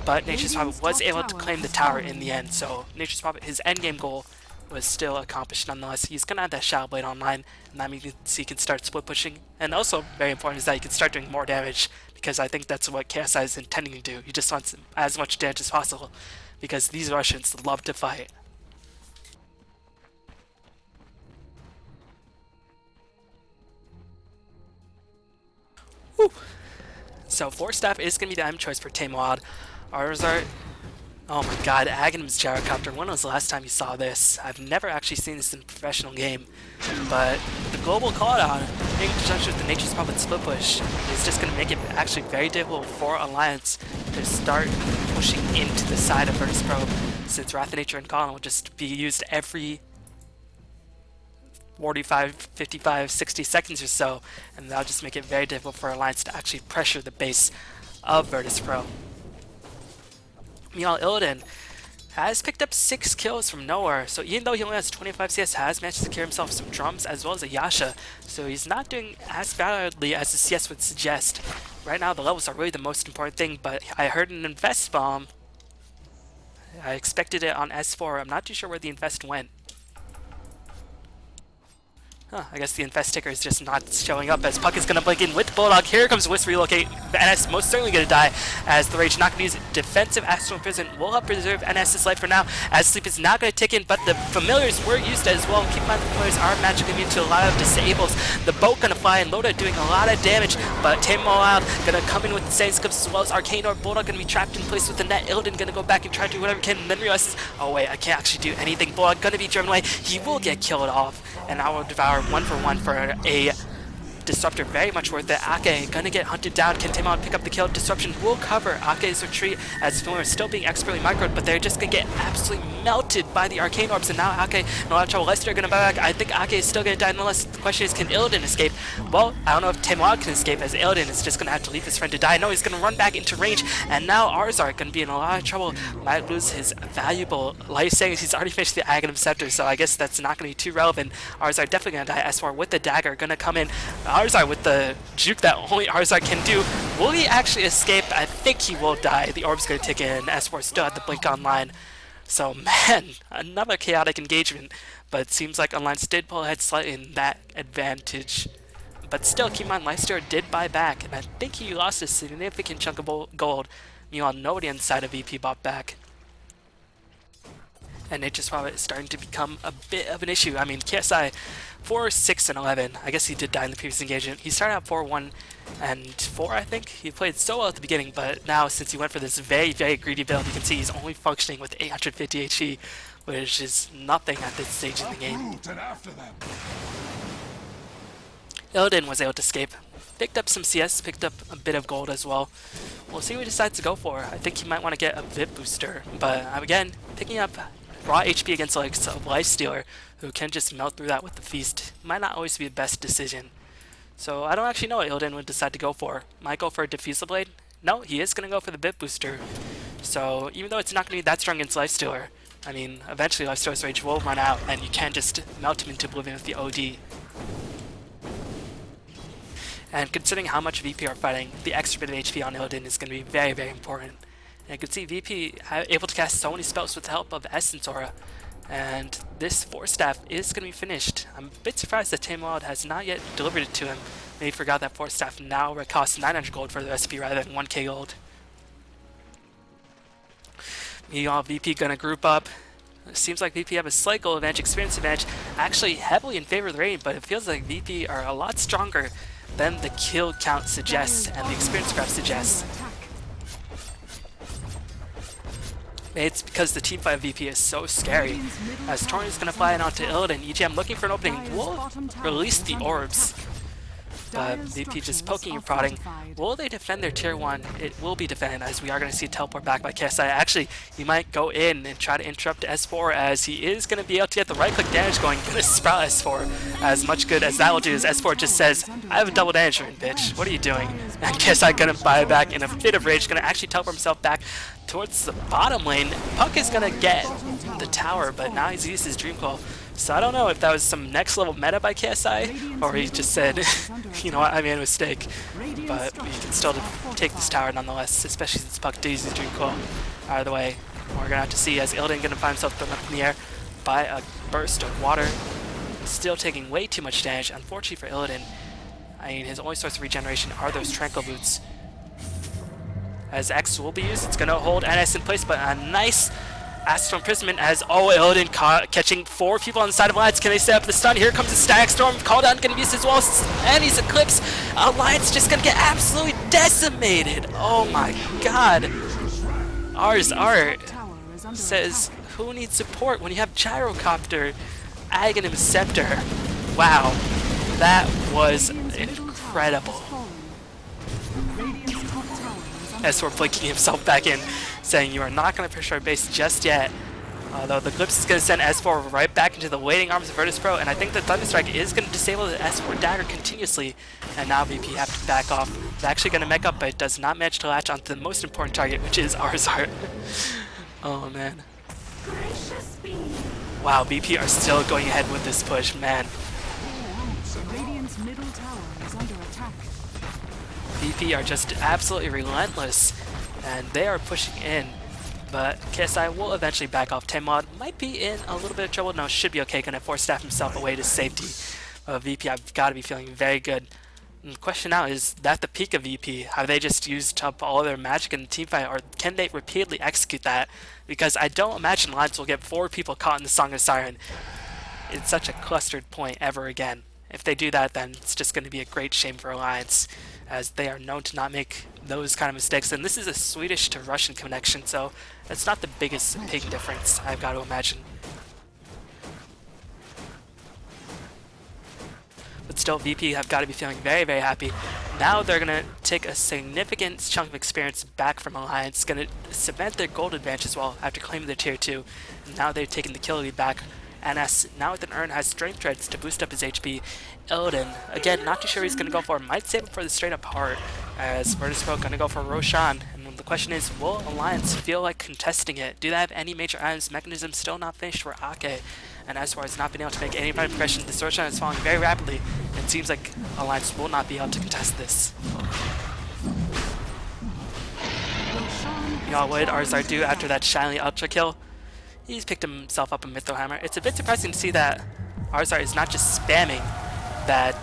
But Nature's Prophet was able to claim the tower in the end, so Nature's Prophet, his endgame goal was still accomplished nonetheless. He's going to have that Shadow Blade online, and that means he can start split pushing. And also, very important is that he can start doing more damage, because I think that's what KSI is intending to do. He just wants as much damage as possible, because these Russians love to fight. Woo. So, 4-staff is going to be the M choice for Tailwind. Ars-art, oh my god, Aghanim's Gyrocopter. When was the last time you saw this? I've never actually seen this in a professional game. But the global call-down, in conjunction with the Nature's Prophet split push, is just going to make it actually very difficult for Alliance to start pushing into the side of Virtus.Pro, since Wrath of Nature and Call-down will just be used every 45, 55, 60 seconds or so, and that'll just make it very difficult for Alliance to actually pressure the base of Virtus.Pro. Meanwhile, Illidan has picked up 6 kills from nowhere, so even though he only has 25 CS, has managed to secure himself some drums as well as a Yasha, so he's not doing as badly as the CS would suggest. Right now, the levels are really the most important thing, but I heard an Invest Bomb. I expected it on S4. I'm not too sure where the Invest went. Huh, I guess the Infesticker is just not showing up as Puck is going to blink in with Bulldog. Here comes Wisp relocate. NS most certainly going to die as the Rage not going to use defensive Astral Prison. Will help preserve NS's life for now as Sleep is not going to tick in, but the Familiars were used as well. Keep in mind the Familiars are magically immune to a lot of disables. The Boat going to fly and Loda doing a lot of damage, but Tame Wild going to come in with the Saiyan Clips as well as Arcane Orb. Bulldog going to be trapped in place with the net. Illidan going to go back and try to do whatever he can, and then realizes, oh wait, I can't actually do anything. Bulldog going to be driven away. He will get killed off, and I will devour 1-for-1 for a Disruptor. Very much worth it. Ake gonna get hunted down. Can Timon pick up the kill? Disruption will cover Ake's retreat as Familiar is still being expertly microed, but they're just gonna get absolutely melted by the Arcane Orbs, and now Ake in a lot of trouble. Leicester gonna buy back. I think Ake is still gonna die nonetheless. The question is, can Illidan escape? Well, I don't know if Timon can escape, as Illidan is just gonna have to leave his friend to die. No, he's gonna run back into range, and now ars-art gonna be in a lot of trouble. Might lose his valuable life savings. He's already finished the Aghanim Scepter, so I guess that's not gonna be too relevant. ars-art definitely gonna die. S4 with the dagger gonna come in. ars-art with the juke that only ars-art can do. Will he actually escape? I think he will die. The orb's gonna tick in. S4 still had the blink online. So man, another chaotic engagement. But it seems like Alliance did pull ahead slightly in that advantage. But still, keep in mind, Leicester did buy back, and I think he lost a significant chunk of gold. Meanwhile, nobody inside of VP bought back. And Nature's Prophet is starting to become a bit of an issue. I mean, KSI 4-6-11. I guess he did die in the previous engagement. He started out 4-1-4, I think. He played so well at the beginning, but now since he went for this very, very greedy build, you can see he's only functioning with 850 HP, which is nothing at this stage in the game. Illidan was able to escape. Picked up some CS, picked up a bit of gold as well. We'll see what he decides to go for. I think he might want to get a VIP booster, but again, picking up raw HP against like a Lifestealer who can just melt through that with the feast might not always be the best decision. So I don't actually know what Illidan would decide to go for. Might go for a Diffusal Blade? No, he is going to go for the bit booster. So even though it's not going to be that strong against Lifestealer, I mean, eventually Lifestealer's Rage will run out and you can just melt him into oblivion with the OD. And considering how much VP are fighting, the extra bit of HP on Illidan is going to be very, very important. And you can see VP able to cast so many spells with the help of Essence Aura. And this Force Staff is going to be finished. I'm a bit surprised that Tame Wild has not yet delivered it to him. Maybe forgot that Force Staff now costs 900 gold for the recipe rather than 1k gold. Meanwhile, VP going to group up. It seems like VP have a slight goal advantage, experience advantage, actually heavily in favor of the rating, but it feels like VP are a lot stronger than the kill count suggests and the experience graph suggests. It's because the teamfight of VP is so scary. As Torn is going to fly in onto Illidan, EGM looking for an opening will release the orbs. But VP just poking and prodding. Will they defend their tier 1? It will be defended, as we are going to see a teleport back by KSI. Actually, he might go in and try to interrupt S4, as he is going to be able to get the right click damage going. Going to sprout S4. As much good as that will do, as S4 just says, I have a double damage ring, bitch. What are you doing? And KSI going to buy back in a fit of rage. Going to actually teleport himself back towards the bottom lane. Puck is going to get the tower, but now he's used his Dream Claw. So I don't know if that was some next level meta by KSI, or he just said, you know what, I made a mistake. But we can still take this tower nonetheless, especially since Puck did use his Dream Claw. Out of the way, we're going to have to see as Illidan going to find himself thrown up in the air by a burst of water. Still taking way too much damage, unfortunately for Illidan. I mean, his only source of regeneration are those Tranquil Boots. As X will be used, it's going to hold NS in place, but a nice Astral Imprisonment as Illidan catching 4 people on the side of Alliance. Can they set up the stun? Here comes the Static Storm. Call down going to be used as well, and he's Eclipse. Alliance just going to get absolutely decimated. Oh my god. ars-art says, who needs support when you have Gyrocopter, Aghanim Scepter? Wow, that was incredible. S4 blinking himself back in, saying you are not going to push our base just yet. Although the Eclipse is going to send S4 right back into the waiting arms of Virtus.Pro, and I think the Thunderstrike is going to disable the S4 dagger continuously, and now VP have to back off. It's actually going to mech up, but it does not manage to latch onto the most important target, which is ars-art. Oh man. Wow, VP are still going ahead with this push, man. Radiant's middle tower is under attack. VP are just absolutely relentless, and they are pushing in. But KSI will eventually back off. Temod might be in a little bit of trouble. No, should be okay. Gonna force staff himself away to safety. VP, I've got to be feeling very good. And the question now is that the peak of VP? Have they just used up all their magic in the team fight, or can they repeatedly execute that? Because I don't imagine Alliance will get 4 people caught in the Song of Siren in such a clustered point ever again. If they do that, then it's just going to be a great shame for Alliance, as they are known to not make those kind of mistakes. And this is a Swedish to Russian connection, so it's not the biggest big difference, I've got to imagine. But still, VP have got to be feeling very, very happy. Now they're going to take a significant chunk of experience back from Alliance, going to cement their gold advantage as well after claiming their tier 2. Now they've taken the kill lead back. NS, now with an urn, has strength treads to boost up his HP. Illidan, again, not too sure he's going to go for. Might save it for the straight up heart, as Virtus.Pro going to go for Roshan. And the question is, will Alliance feel like contesting it? Do they have any major items? Mechanism still not finished for Ake. And as far as not being able to make any kind of progression, this Roshan is falling very rapidly. It seems like Alliance will not be able to contest this. Y'all, what did ars-art do after that shiny ultra kill? He's picked himself up a Mythril Hammer. It's a bit surprising to see that ars-art is not just spamming that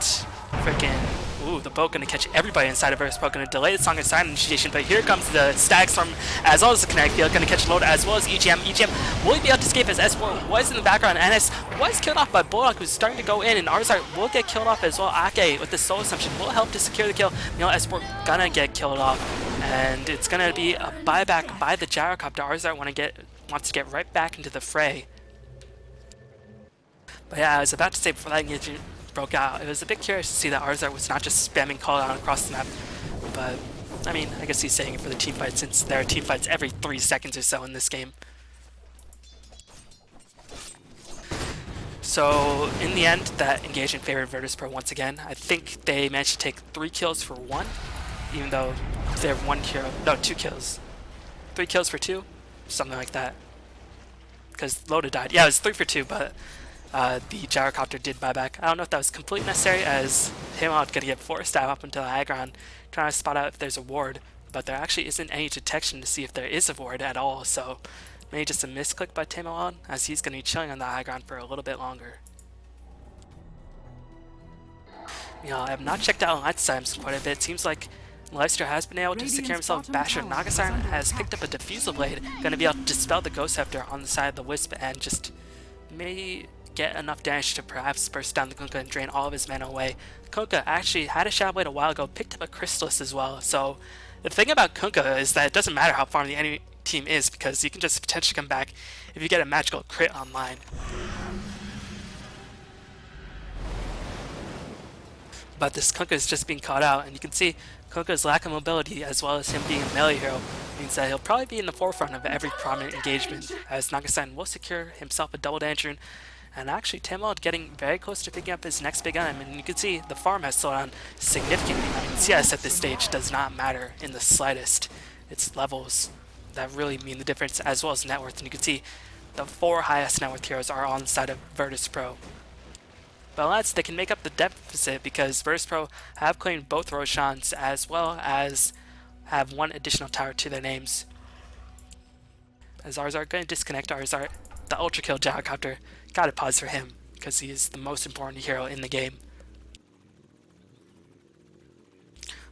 freaking... Ooh, the boat gonna catch everybody inside of Virtus.Pro, gonna delay the Song of Siren initiation, but here comes the Stag Storm as well as the Kinetic Field, gonna catch Load as well as EGM. EGM will be able to escape as S4 was in the background. NS was killed off by Bulldog, who's starting to go in, and ars-art will get killed off as well. Ake with the Soul Assumption will help to secure the kill. S4 gonna get killed off, and it's gonna be a buyback by the Gyrocopter. ars-art wants to get right back into the fray. But yeah, I was about to say before that engagement broke out, it was a bit curious to see that ars-art was not just spamming call down across the map. But, I mean, I guess he's saying it for the team fight, since there are team fights every 3 seconds or so in this game. So, in the end, that engagement favored Virtus.Pro once again. I think they managed to take 3 kills for 1, even though they're 1 hero. No, 2 kills. 3 kills for 2? Something like that. Because Loda died. Yeah, it was 3 for 2, but the Gyrocopter did buy back. I don't know if that was completely necessary, as Talemate gonna get forced dive up into the high ground, trying to spot out if there's a ward, but there actually isn't any detection to see if there is a ward at all, so maybe just a misclick by Talemate, as he's gonna be chilling on the high ground for a little bit longer. I have not checked out Alliance items quite a bit. It seems like Leicester has been able to secure himself. Basher Nagasiren has picked up a Diffusal Blade, going to be able to dispel the Ghost Scepter on the side of the Wisp, and just maybe get enough damage to perhaps burst down the Kunkka and drain all of his mana away. Kunkka actually had a Shadow Blade a while ago, picked up a Chrysalis as well, so the thing about Kunkka is that it doesn't matter how far the enemy team is, because you can just potentially come back if you get a magical crit online. But this Kunkka is just being caught out, and you can see Kunkka's lack of mobility, as well as him being a melee hero, means that he'll probably be in the forefront of every prominent engagement, as Nagasiren will secure himself a double damage rune, and actually Talemate getting very close to picking up his next big item, and you can see the farm has slowed down significantly. I mean, CS at this stage does not matter in the slightest. It's levels that really mean the difference, as well as net worth, and you can see the 4 highest net worth heroes are on the side of Virtus.Pro. But Alliance, they can make up the deficit because Virtus.Pro have claimed both Roshans, as well as have 1 additional tower to their names. As ars-art going to disconnect ars-art, the ultra kill Gyrocopter, gotta pause for him because he is the most important hero in the game.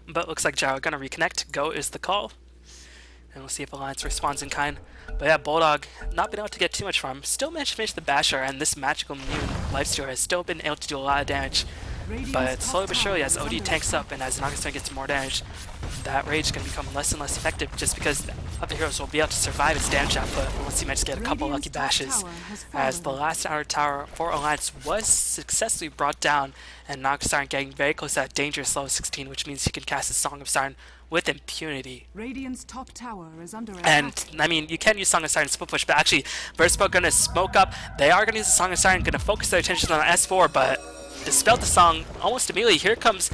But looks like Gyro gonna reconnect. Go is the call, and we'll see if Alliance responds in kind. But yeah, Bulldog not been able to get too much from him. Still managed to finish the Basher, and this magical immune lifestealer has still been able to do a lot of damage. But slowly but surely, as OD tanks up and as Nagasiren gets more damage, that rage is going to become less and less effective, just because other heroes will be able to survive its damage output once he manages to get a couple lucky bashes. As the last outer tower for Alliance was successfully brought down, and Nagasiren getting very close to that dangerous level 16, which means he can cast a Song of Siren with impunity. Radiant's top tower is under attack. And I mean, you can use Song of Siren split push, but actually Virtus.Pro gonna smoke up. They are gonna use the Song of Siren, gonna focus their attention on S4, but dispelled the song almost immediately. Here comes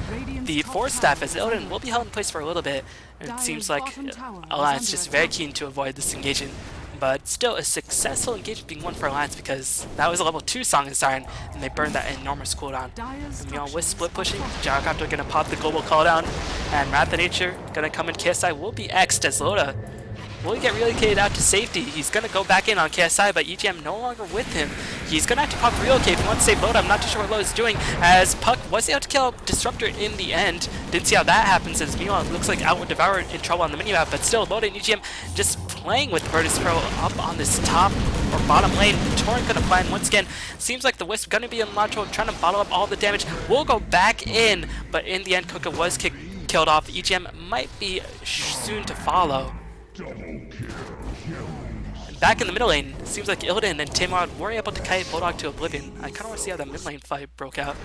the Force Staff, as Illidan will be held in place for a little bit. It seems like Alliance just very keen to avoid this engagement, but still a successful engagement being won for Alliance, because that was a level 2 Song of Siren, and they burned that enormous cooldown. And with split pushing, Gyrocopter gonna pop the global cooldown, and Wrath of Nature gonna come in. KSI will be X'd as Loda will get relocated out to safety. He's gonna go back in on KSI, but EGM no longer with him, He's gonna have to pop relocate if he wants to save Loda. I'm not too sure what Loda's doing, as Puck was able to kill Disruptor in the end. Didn't see how that happens, as meanwhile it looks like Outward Devourer in trouble on the minimap, but still Loda and EGM just playing with Virtus.Pro up on this top or bottom lane. Torrent gonna fly in once again. Seems like the Wisp gonna be in Launcher, trying to bottle up all the damage. We'll go back in, but in the end Kuka was killed off. EGM might be soon to follow. Back in the middle lane, seems like Illidan and Tamar were able to kite Bulldog to oblivion. I kind of want to see how that mid lane fight broke out.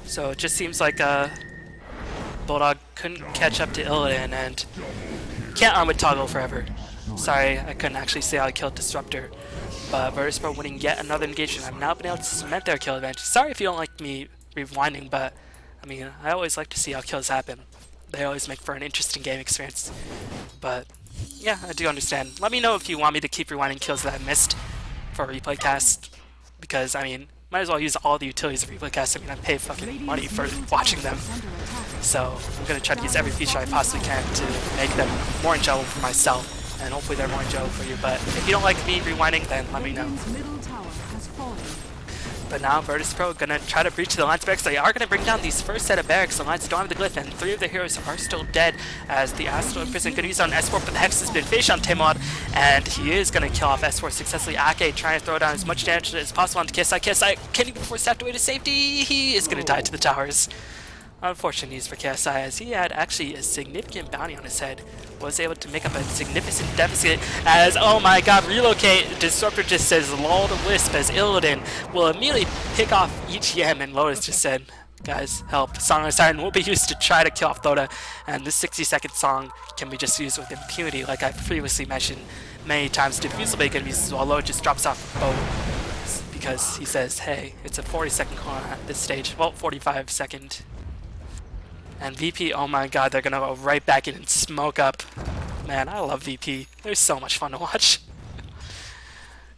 So it just seems like Bulldog couldn't catch up to Illidan and can't arm with Toggle forever. Sorry, I couldn't actually say how I killed Disruptor. But Virtus.Pro winning yet another engagement. I've now been able to cement their kill advantage. Sorry if you don't like me rewinding, but I mean, I always like to see how kills happen. They always make for an interesting game experience. But yeah, I do understand. Let me know if you want me to keep rewinding kills that I missed for replay cast, because I mean, might as well use all the utilities of replay cast. I mean, I pay fucking money for watching them, so I'm gonna try to use every feature I possibly can to make them more enjoyable for myself, and hopefully they're more enjoyable for you. But if you don't like me rewinding, then let me know. But now Virtus.Pro gonna try to breach the Alliance barracks. They are gonna bring down these first set of barracks. The Alliance don't have the glyph, and 3 of their heroes are still dead, as the Astral Imprison gonna use on S4, but the Hex has been finished on Tamod, and he is gonna kill off S4 successfully. Ake trying to throw down as much damage as possible onto KSI. KSI, can he be forced away to safety? He is gonna die to the towers. Unfortunate news for KSI, as he had actually a significant bounty on his head. Was able to make up a significant deficit, as, oh my god, relocate. Disruptor just says lol to Wisp, as Illidan will immediately pick off EGM, and Loda's just said, guys, help. Song of Siren will be used to try to kill off Loda, and this 60-second song can be just used with impunity, like I previously mentioned many times. Diffusal Bait can be used while Loda just drops off bow, because he says, hey, it's a 40-second call at this stage. Well, 45-second. And VP, oh my god, they're gonna go right back in and smoke up. Man, I love VP. They're so much fun to watch.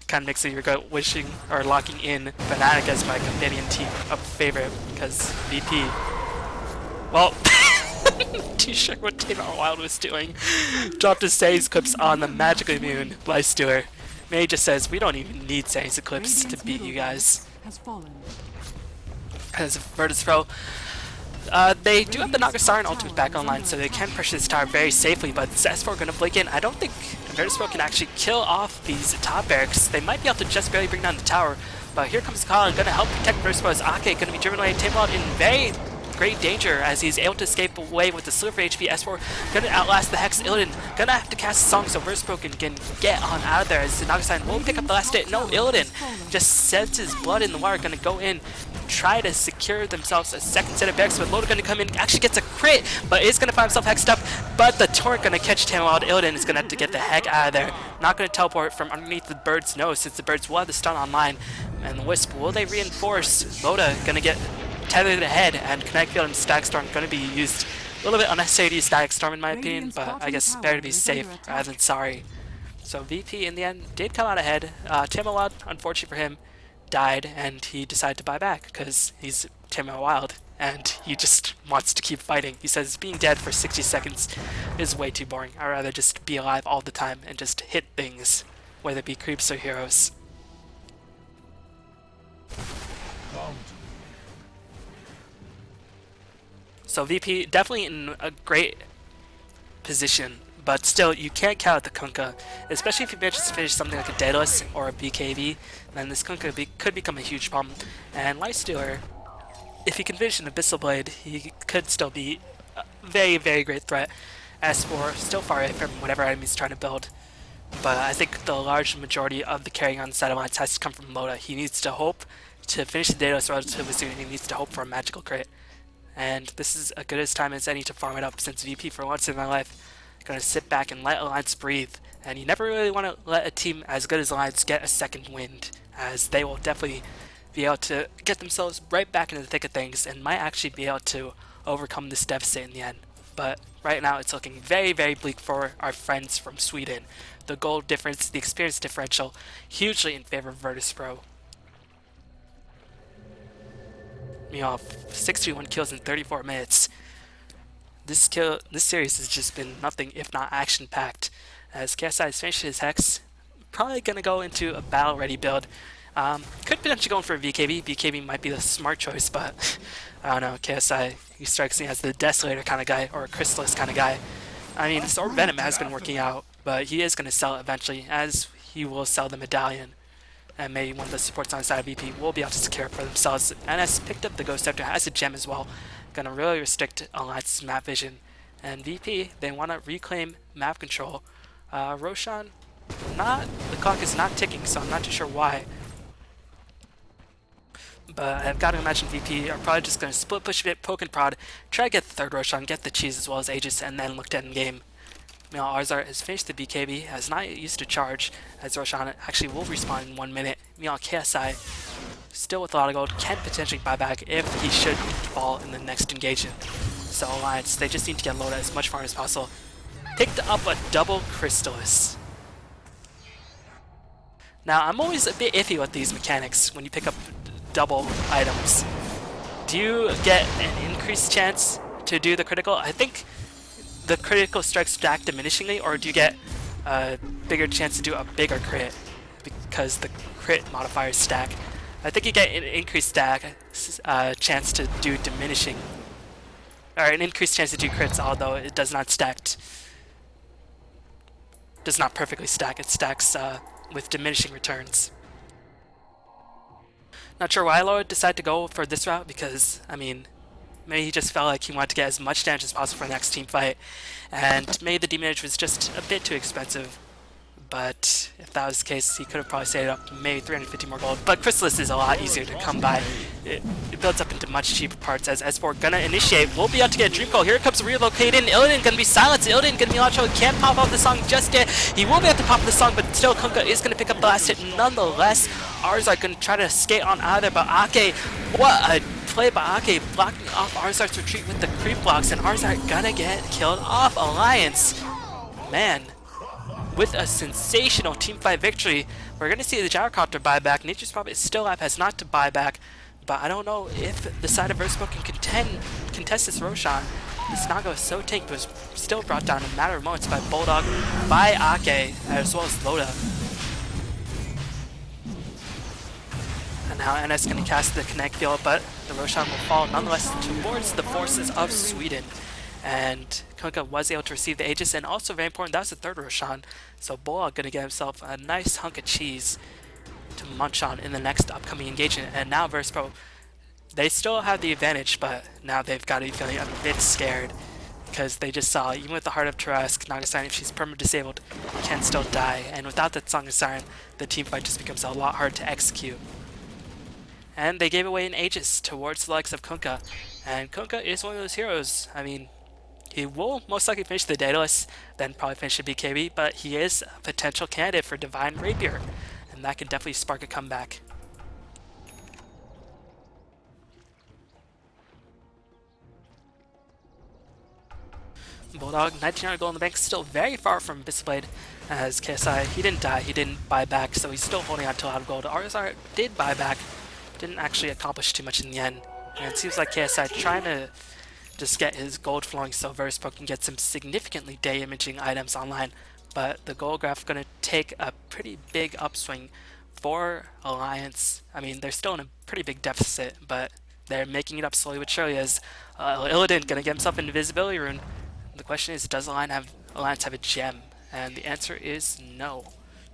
Kind of makes me regret wishing or locking in Fnatic as my companion team of favorite, because VP, well, too sure what Tamar Wild was doing. Dropped his Say's clips on the magically immune Lifestealer. May just says, we don't even need Say's Eclipse to beat you guys. As Virtus.Pro, they do have the Nagasaren ultimate back online, so they can push this tower very safely, but this S4 going to blink in. I don't think Virtus.Pro can actually kill off these top barracks. They might be able to just barely bring down the tower, but here comes Colin, going to help protect Virtus.Pro's Ake, going to be driven away. Tamlod in very great danger as he's able to escape away with the sliver HP. S4 gonna outlast the Hex. Illidan gonna have to cast a song so Virtus.Pro can get on out of there, as the Nagasaren will pick up the last hit. No, Illidan just sends his blood in the water, gonna go in, try to secure themselves a second set of barracks, but Loda gonna come in, actually gets a crit, but is gonna find himself hexed up, but the Torrent gonna catch Tamlod. Illidan is gonna have to get the heck out of there. Not gonna teleport from underneath the bird's nose, since the birds will have the stun online. And the Wisp, will they reinforce? Loda gonna get tethered ahead, and Kinetic Field and Static Storm going to be used. A little bit unnecessary to use Static Storm in my opinion, but I guess better to be safe rather than sorry. So VP in the end did come out ahead. Tamlod, unfortunately for him, died, and he decided to buy back because he's Tamar Wild and he just wants to keep fighting. He says being dead for 60 seconds is way too boring. I'd rather just be alive all the time and just hit things, whether it be creeps or heroes. So VP definitely in a great position, but still you can't count out the Kunkka, especially if you manage to finish something like a Daedalus or a BKB. Then this Kunkka could become a huge problem. And Lifestealer, if he can finish an Abyssal Blade, he could still be a very, very great threat. S4 still far away from whatever item he's trying to build, but I think the large majority of the carrying on side alliance has to come from Loda. He needs to hope to finish the Daedalus relatively soon, and he needs to hope for a magical crit. And this is as good as time as any to farm it up, since VP for once in my life gonna sit back and let Alliance breathe. And you never really want to let a team as good as Alliance get a second wind, as they will definitely be able to get themselves right back into the thick of things and might actually be able to overcome this deficit in the end. But right now it's looking very, very bleak for our friends from Sweden. The goal difference, the experience differential, hugely in favor of Virtus.Pro. Meanwhile, 61 kills in 34 minutes. This series has just been nothing if not action-packed. As KSI has finished his Hex, probably gonna go into a battle-ready build. Could potentially go in for a VKB. VKB might be the smart choice, but I don't know. KSI, he strikes me as the Desolator kind of guy or a Crystalist kind of guy. I mean, Sword Venom has been working out, but he is going to sell it eventually, as he will sell the Medallion. And maybe one of the supports on the side of VP will be able to secure it for themselves. And has picked up the Ghost Scepter, has a gem as well. Going to really restrict Alliance's map vision. And VP, they want to reclaim map control. Roshan, the clock is not ticking, so I'm not too sure why. But I've got to imagine VP are probably just going to split push a bit, poke and prod, try to get the third Roshan, get the cheese as well as Aegis, and then look to end game. Meanwhile, ars-art has finished the BKB, has not used to charge, as Roshan actually will respawn in 1 minute. Meanwhile, KSI, still with a lot of gold, can potentially buy back if he should fall in the next engagement. So Alliance, they just need to get Loda as much farm as possible. Picked up a double Crystallis. Now, I'm always a bit iffy with these mechanics when you pick up double items. Do you get an increased chance to do the critical? I think the critical strikes stack diminishingly, or do you get a bigger chance to do a bigger crit because the crit modifiers stack? I think you get an increased stack chance to do diminishing, or an increased chance to do crits, although it does not perfectly stack. It stacks with diminishing returns. Not sure why Loa decided to go for this route, because, I mean, maybe he just felt like he wanted to get as much damage as possible for the next team fight, and maybe the damage was just a bit too expensive. But if that was the case, he could have probably saved up maybe 350 more gold. But Crystallis is a lot easier to come by. It builds up into much cheaper parts. As S4 gonna initiate, we'll be able to get a Dream Coil. Here comes Relocated. Illidan gonna be silenced. Illidan gonna be launched. Can't pop off the song just yet. He will be able to pop the song, but still Kunkka is gonna pick up the last hit nonetheless. ars-art gonna try to skate on out of there, but Ake, what a play by Ake, blocking off ars-art's retreat with the creep blocks, and ars-art gonna get killed off. Alliance, man, with a sensational teamfight victory. We're going to see the Gyrocopter buyback. Nature's Prophet is still up, has not to buyback, but I don't know if the side of Virtus.Pro can contest this Roshan. This Naga was so tanked, but was still brought down in a matter of moments by Bulldog, by Ake, as well as Loda. And now NS going to cast the Connect Field, but the Roshan will fall nonetheless towards the forces of Sweden. And Kunkka was able to receive the Aegis, and also very important, that was the third Roshan. So Bulldog gonna get himself a nice hunk of cheese to munch on in the next upcoming engagement. And now Virtus.Pro, they still have the advantage, but now they've got to be feeling a bit scared, because they just saw, even with the Heart of Tarask, Naga Siren, if she's permanent disabled, can still die. And without that Song of Siren, the team fight just becomes a lot harder to execute. And they gave away an Aegis towards the likes of Kunkka. And Kunkka is one of those heroes. I mean, he will most likely finish the Daedalus, then probably finish the BKB, but he is a potential candidate for Divine Rapier, and that can definitely spark a comeback. Bulldog, 1900 gold in the bank, still very far from Abyssal, as KSI, he didn't die, he didn't buy back, so he's still holding on to a lot of gold. ars-art did buy back, didn't actually accomplish too much in the end, and it seems like KSI trying to just get his gold flowing so Virtus.Pro can get some significantly damaging items online. But the gold graph going to take a pretty big upswing for Alliance. I mean, they're still in a pretty big deficit, but they're making it up slowly but surely, as Illidan going to get himself an invisibility rune. The question is, does Alliance have a gem? And the answer is no.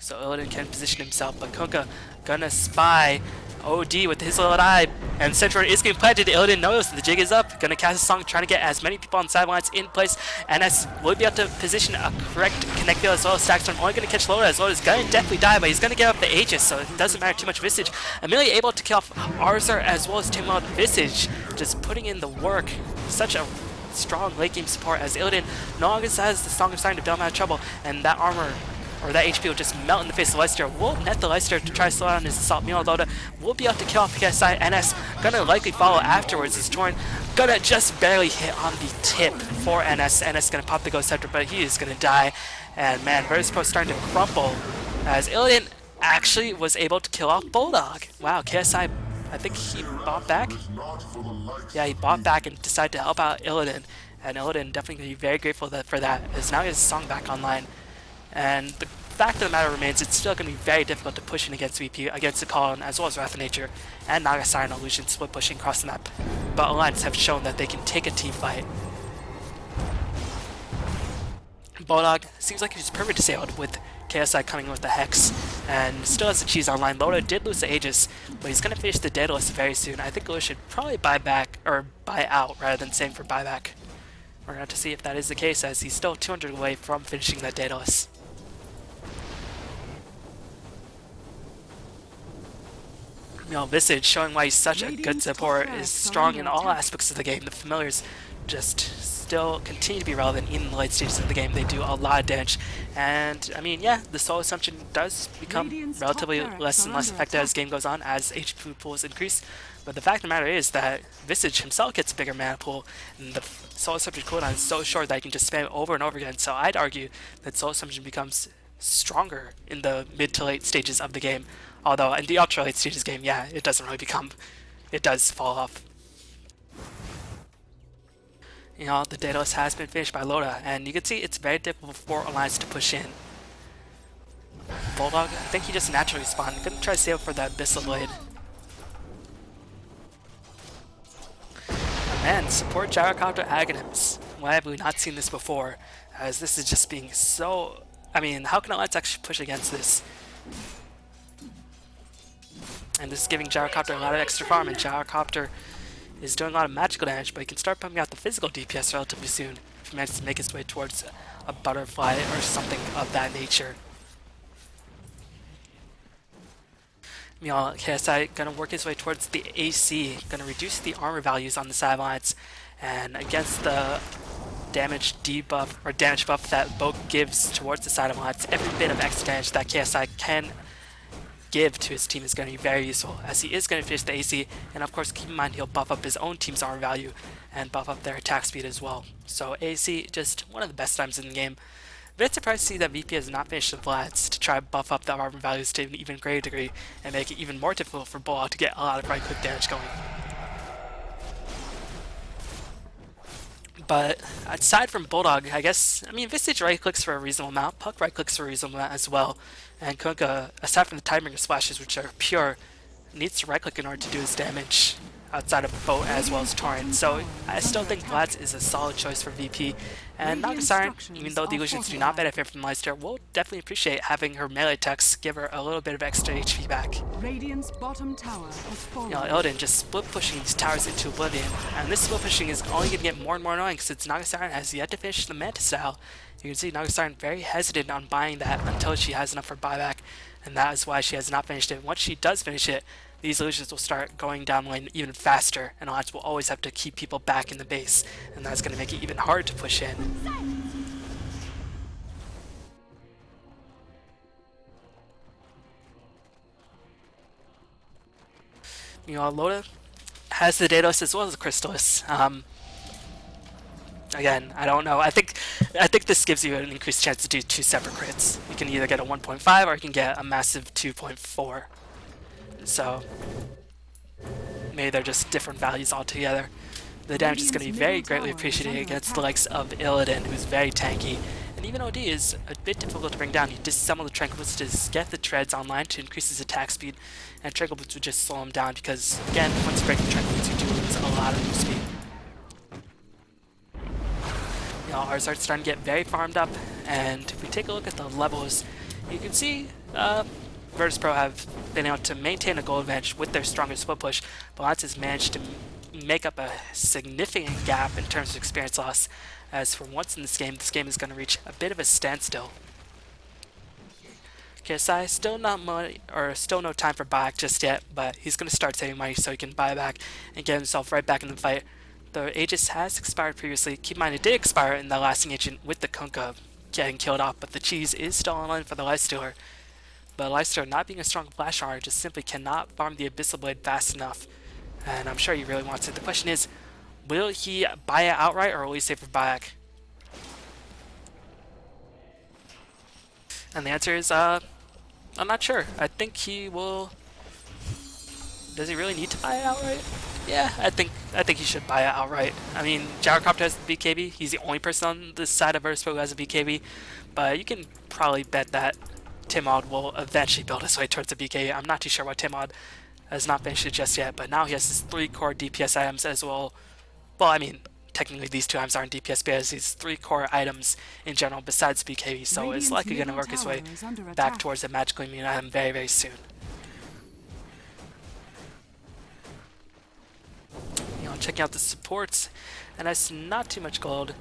So Illidan can position himself, but Kunkka gonna spy OD with his little eye, and Central is getting planted. Illidan knows the jig is up, gonna cast a song, trying to get as many people on the sidelines in place. NS will be able to position a correct connect field as well as Stackstorm. Only gonna catch Loda, as Loda's gonna definitely die, but he's gonna get up the Aegis, so it doesn't matter too much. Visage Amelia able to kill off ars-art as well as take out Visage, just putting in the work. Such a strong late game support, as Illidan no longer has the Song of Siren to bail him out of trouble, and that armor, or that HP will just melt in the face of Leicester. Will net the Leicester to try to slow down his assault. Meanwhile, Loda will be able to kill off KSI. NS gonna likely follow afterwards. He's torn, gonna just barely hit on the tip for NS. NS gonna pop the Ghost Scepter, but he is gonna die. And man, Virtus.Pro starting to crumple, as Illidan actually was able to kill off Bulldog. Wow, KSI, I think he bought back? Yeah, he bought back and decided to help out Illidan. and Illidan definitely going to be very grateful for that, as now he has Song back online. And the fact of the matter remains, it's still going to be very difficult to push in against VP, against the Colin, as well as Wrath of Nature, and Nagasai and Illusion split pushing across the map. But Alliance have shown that they can take a team fight. Bulldog seems like he's perfect disabled with KSI coming in with the Hex, and still has the cheese online. Loda did lose the Aegis, but he's going to finish the Daedalus very soon. I think Loda should probably buy back, or buy out, rather than saying for buyback. We're going to have to see if that is the case, as he's still 200 away from finishing that Daedalus. You know, Visage showing why he's such a good support, is strong in all aspects of the game. The familiars just still continue to be relevant in the late stages of the game. They do a lot of damage, and I mean, yeah, the soul assumption does become relatively less and less effective as the game goes on, as HP pools increase. But the fact of the matter is that Visage himself gets a bigger mana pool, and the soul assumption cooldown is so short that he can just spam it over and over again. So I'd argue that soul assumption becomes stronger in the mid to late stages of the game. Although in the ultra late stages game, yeah, it doesn't really become, it does fall off. You know, the Daedalus has been finished by Loda, and you can see it's very difficult for Alliance to push in. Bulldog, I think he just naturally spawned. Gonna try to save for that Abyssal Blade. Man, support Gyrocopter Aghanim's. Why have we not seen this before? As this is just being so... I mean, how can Alliance actually push against this? And this is giving Gyrocopter a lot of extra farm, and Gyrocopter is doing a lot of magical damage, but he can start pumping out the physical DPS relatively soon if he manages to make his way towards a butterfly or something of that nature. Meanwhile, KSI gonna work his way towards the AC, gonna reduce the armor values on the side lines, and against the damage debuff or damage buff that Boke gives towards the side lines, every bit of extra damage that KSI can give to his team is going to be very useful, as he is going to finish the AC, and of course keep in mind he'll buff up his own team's armor value and buff up their attack speed as well. So AC, just one of the best times in the game. Bit surprised to see that VP has not finished the Vlads to try to buff up the armor values to an even greater degree and make it even more difficult for Bulldog to get a lot of right click damage going. But aside from Bulldog, I guess, I mean, Visage right clicks for a reasonable amount, Puck right clicks for a reasonable amount as well, and Kunkka, aside from the Tidebringer splashes, which are pure, needs to right click in order to do his damage outside of Boat as well as Torrent. So I still think Vlad's is a solid choice for VP, and Nagasai, even though the illusions do not benefit from Leicester, will definitely appreciate having her melee attacks give her a little bit of extra HP back. Radiant's bottom tower has fallen. You know, Illidan just split pushing these towers into oblivion, and this split pushing is only going to get more and more annoying since Nagasai has yet to finish the Manta style. You can see Nagasai very hesitant on buying that until she has enough for buyback, and that is why she has not finished it. Once she does finish it, these illusions will start going down lane even faster, and Alliance will always have to keep people back in the base, and that's going to make it even harder to push in. You know, Loda has the Daedalus as well as the Crystallis. Again, I don't know. I think this gives you an increased chance to do two separate crits. You can either get a 1.5 or you can get a massive 2.4. So maybe they're just different values altogether. The damage is going to be very greatly appreciated against the likes of Illidan, who's very tanky. And even OD is a bit difficult to bring down. You disassemble the Tranquil-Boots to get the treads online to increase his attack speed, and Tranquil-Boots would just slow him down because, again, once you break the Tranquil-Boots, you do lose a lot of move speed. You know, ars-art's starting to get very farmed up, and if we take a look at the levels, you can see Virtus.Pro have been able to maintain a goal advantage with their stronger split push, but Lance has managed to make up a significant gap in terms of experience loss, as for once in this game is going to reach a bit of a standstill. KSI, still no time for buyback just yet, but he's going to start saving money so he can buy back and get himself right back in the fight. The Aegis has expired previously. Keep in mind it did expire in the lasting agent with the Kunkka getting killed off, but the cheese is still online for the Lifestealer. But Leicester, not being a strong flash armor, just simply cannot farm the Abyssal Blade fast enough. And I'm sure he really wants it. The question is, will he buy it outright or will he save for buyback? And the answer is, I'm not sure. I think he will... Does he really need to buy it outright? Yeah, I think he should buy it outright. I mean, Gyrocopter has the BKB. He's the only person on this side of Virtus.Pro who has a BKB, but you can probably bet that Timod will eventually build his way towards the BKB. I'm not too sure why Timod has not finished it just yet, but now he has his 3 core DPS items as well. Well, I mean, technically these 2 items aren't DPS, but he has these 3 core items in general besides BKB, so it's likely going to work his way back towards the magically immune item very, very soon. Checking out the supports, and that's not too much gold.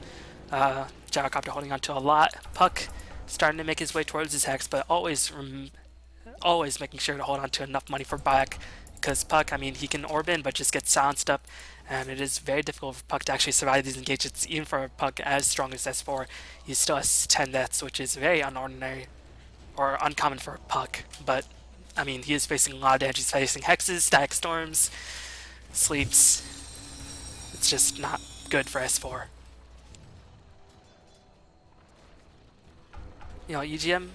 Gyrocopter holding on to a lot. Puck starting to make his way towards his hex, but always making sure to hold on to enough money for back, because Puck, I mean, he can orb in, but just gets silenced up, and it is very difficult for Puck to actually survive these engagements. Even for a Puck as strong as S4, he still has 10 deaths, which is very unordinary, or uncommon for a Puck, but I mean, he is facing a lot of damage. He's facing hexes, static storms, sleeps. It's just not good for S4. EGM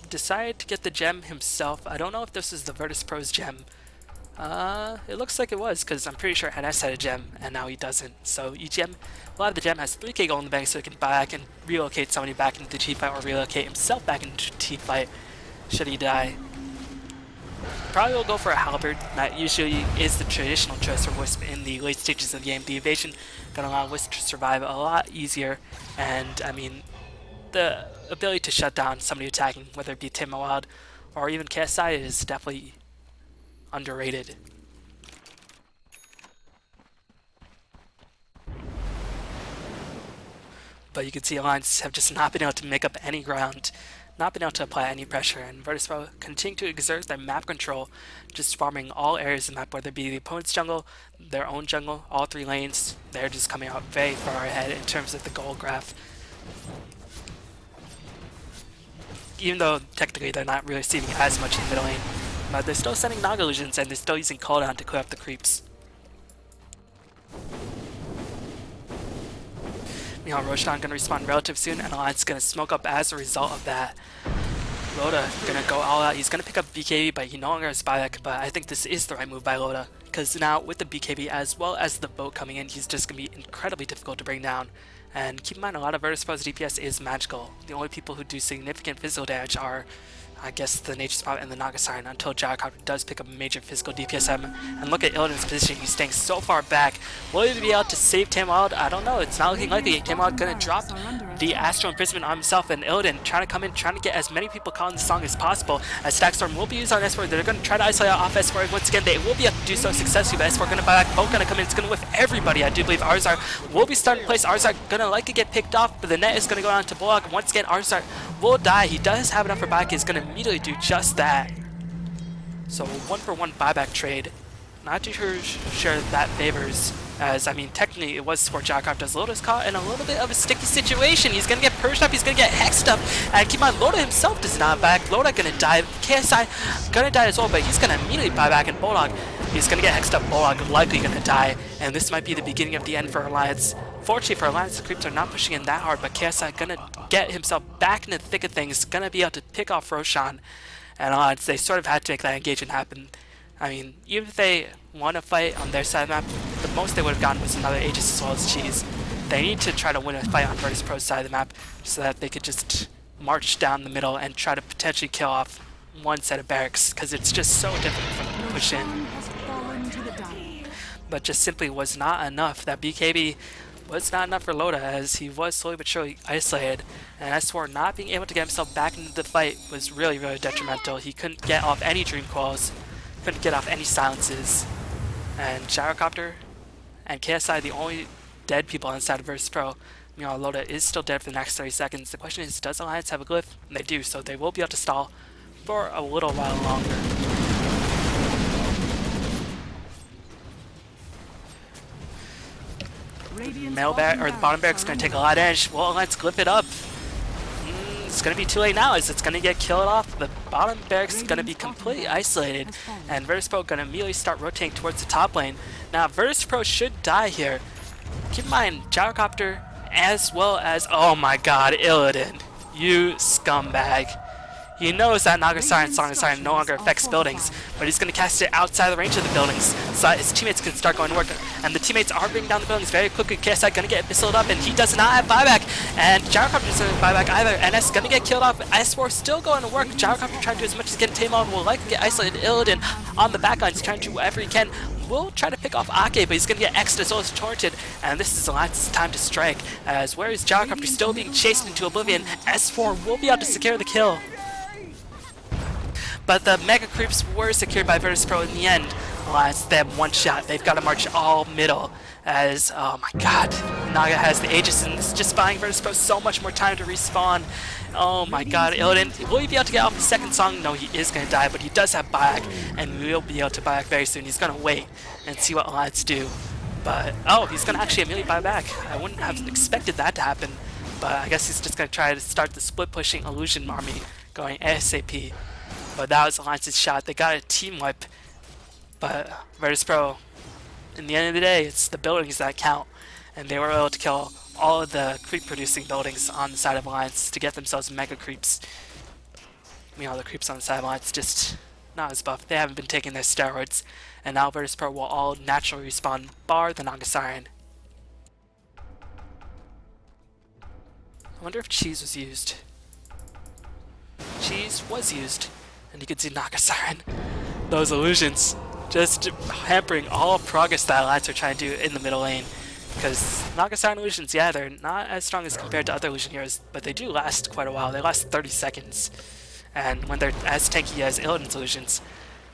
decided to get the gem himself. I don't know if this is the Virtus.Pro's gem. It looks like it was, because I'm pretty sure NS had a gem, and now he doesn't. So EGM, a lot of the gem has 3k gold in the bank, so he can buy back and relocate somebody back into the team fight, or relocate himself back into the team fight should he die. Probably will go for a halberd. That usually is the traditional choice for Wisp in the late stages of the game. The evasion gonna allow Wisp to survive a lot easier, and I mean, the ability to shut down somebody attacking, whether it be Tim Wild or even KSI, is definitely underrated. But you can see Alliance have just not been able to make up any ground, not been able to apply any pressure, and Virtus.Pro continue to exert their map control, just farming all areas of the map, whether it be the opponent's jungle, their own jungle, all 3 lanes. They're just coming out very far ahead in terms of the goal graph. Even though technically they're not really receiving as much in the middle lane, but they're still sending Naga illusions, and they're still using cooldown to clear up the creeps. Meanwhile, Roshan gonna respawn relatively soon, and Alliance gonna smoke up as a result of that. Loda gonna go all out. He's gonna pick up BKB, but he no longer has buyback. But I think this is the right move by Loda, because now with the BKB as well as the boat coming in, he's just gonna be incredibly difficult to bring down. And keep in mind, a lot of Virtus.Pro's DPS is magical. The only people who do significant physical damage are, I guess, the Nature Spot and the Naga Siren, until Gyrocopter does pick up a major physical DPS item. And look at Illidan's position, he's staying so far back. Will he be able to save Timwild? I don't know, it's not looking likely. Timwild gonna drop the Astral Imprisonment on himself, and Illidan trying to come in, trying to get as many people caught in the song as possible. As Stack Storm will be used on S4, they're gonna try to isolate off S4 once again. They will be able to do so successfully, but S4 gonna buy back, both gonna come in, it's gonna whiff everybody. I do believe ars-art will be starting to place. ars-art gonna likely get picked off, but the net is gonna go down to Bullock. Once again, ars-art will die. He does have enough for buyback, he's gonna immediately do just that. So 1-for-1 buyback trade. Not too sure that favors, as I mean, technically it was for Gyrocopter's. Loda's caught in a little bit of a sticky situation. He's gonna get purged up, he's gonna get hexed up, and keep in mind, Loda himself does not back. Loda gonna die. KSI gonna die as well, but he's gonna immediately buy back, and Bulldog, he's gonna get hexed up. Bulldog likely gonna die, and this might be the beginning of the end for Alliance. Fortunately for Alliance, the creeps are not pushing in that hard, but KSI gonna get himself back into the thick of things, gonna be able to pick off Roshan. And Alliance, they sort of had to make that engagement happen. I mean, even if they want to fight on their side of the map, the most they would have gotten was another Aegis as well as Cheese. They need to try to win a fight on Virtus.Pro's side of the map so that they could just march down the middle and try to potentially kill off one set of barracks, because it's just so difficult for them to push in. But just simply was not enough. That BKB was not enough for Loda, as he was slowly but surely isolated, and S4 not being able to get himself back into the fight was really, really detrimental. He couldn't get off any Dream Coils, couldn't get off any silences, and Gyrocopter and KSI, the only dead people inside of Virtus.Pro. Meanwhile, Loda is still dead for the next 30 seconds. The question is, does Alliance have a glyph? And they do, so they will be able to stall for a little while longer. The bottom barrack's going to take a lot of damage. Well, let's glyph it up. It's going to be too late now, as it's going to get killed off. The bottom barrack's going to be completely isolated, and Virtus.Pro going to immediately start rotating towards the top lane. Now, Virtus.Pro should die here. Keep in mind, Gyrocopter, as well as, oh my god, Illidan, you scumbag. He knows that Nagasiren's Song of Siren no longer affects buildings, but he's going to cast it outside the range of the buildings so that his teammates can start going to work. And the teammates are bringing down the buildings very quickly. KSI going to get missiled up, and he does not have buyback. And Gyrocopter doesn't have buyback either. NS going to get killed off. S4 still going to work. Gyrocopter trying to do as much as get Tamon. Will likely get isolated. Illidan on the back line. He's trying to do whatever he can. Will try to pick off Ake, but he's going to get X'd as well as Torrented, and this is Alliance's time to strike, as where is Gyrocopter still being chased into oblivion. S4 will be able to secure the kill. But the Mega Creeps were secured by Virtus.Pro in the end. Alliance, they have one shot. They've got to march all middle, as, oh my god, Naga has the Aegis, and this is just buying Virtus.Pro so much more time to respawn. Oh my god, Illidan, will he be able to get off the second song? No, he is going to die, but he does have buyback, and we'll be able to buy back very soon. He's going to wait and see what Alliance do. But, oh, he's going to actually immediately buy back. I wouldn't have expected that to happen, but I guess he's just going to try to start the split-pushing Illusion army going ASAP. But that was Alliance's shot. They got a team wipe, but Virtus.Pro, in the end of the day, it's the buildings that count, and they were able to kill all of the creep-producing buildings on the side of Alliance to get themselves Mega Creeps. Meanwhile, the creeps on the side of Alliance just not as buff. They haven't been taking their steroids, and now Virtus.Pro will all naturally respawn, bar the Nagasiren. I wonder if cheese was used. Cheese was used, and you can see Nagasiren. Those illusions just hampering all progress that Alliance are trying to do in the middle lane. Because Nagasiren illusions, yeah, they're not as strong as compared to other illusion heroes, but they do last quite a while. They last 30 seconds. And when they're as tanky as Illidan's illusions,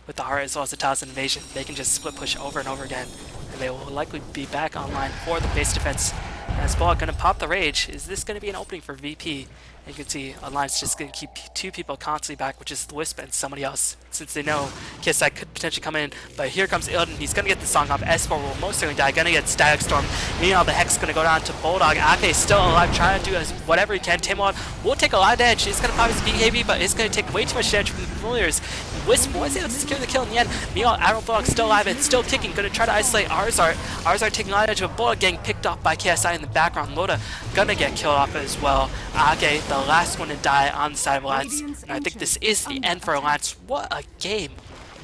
with the heart as well as the Talisman Invasion, they can just split push over and over again. And they will likely be back online for the base defense. As Ball going to pop the Rage. Is this going to be an opening for VP? And you can see Alliance just going to keep two people constantly back, which is the Wisp and somebody else, since they know KSI could potentially come in. But here comes Illidan. He's going to get the song off. S4 will most certainly die. Going to get Static Storm. Meanwhile, the Hex going to go down to Bulldog. Ake is still alive, trying to do whatever he can. Tamon will take a lot of damage. He's going to pop his BKB, but it's going to take way too much damage from the familiars. Wisp was able to secure the kill in the end. Meanwhile, Arrow Bulldog still alive and still kicking. Going to try to isolate ars-art. Ars-art taking a lot of damage, but Bulldog getting picked off by KSI in the background. Loda going to get killed off as well. Ake, the last one to die on the side of Alliance. And I think this is the end for Alliance. What a game.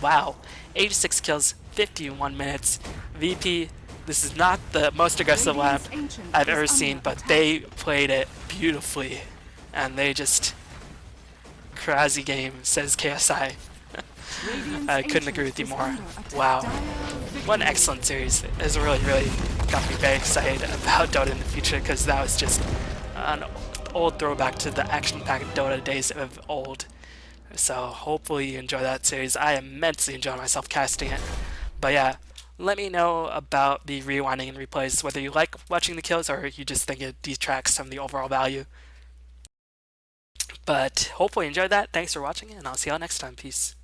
Wow. 86 kills, 51 minutes. VP, this is not the most aggressive lineup I've ever seen, but they played it beautifully. And they just... crazy game, says KSI. I couldn't agree with you more. Wow. What an excellent series. It has really got me very excited about Dota in the future, because that was just an old throwback to the action-packed Dota days of old. So hopefully you enjoy that series. I immensely enjoy myself casting it. But yeah, let me know about the rewinding and replays, whether you like watching the kills or you just think it detracts from the overall value. But hopefully you enjoyed that. Thanks for watching, and I'll see y'all next time. Peace.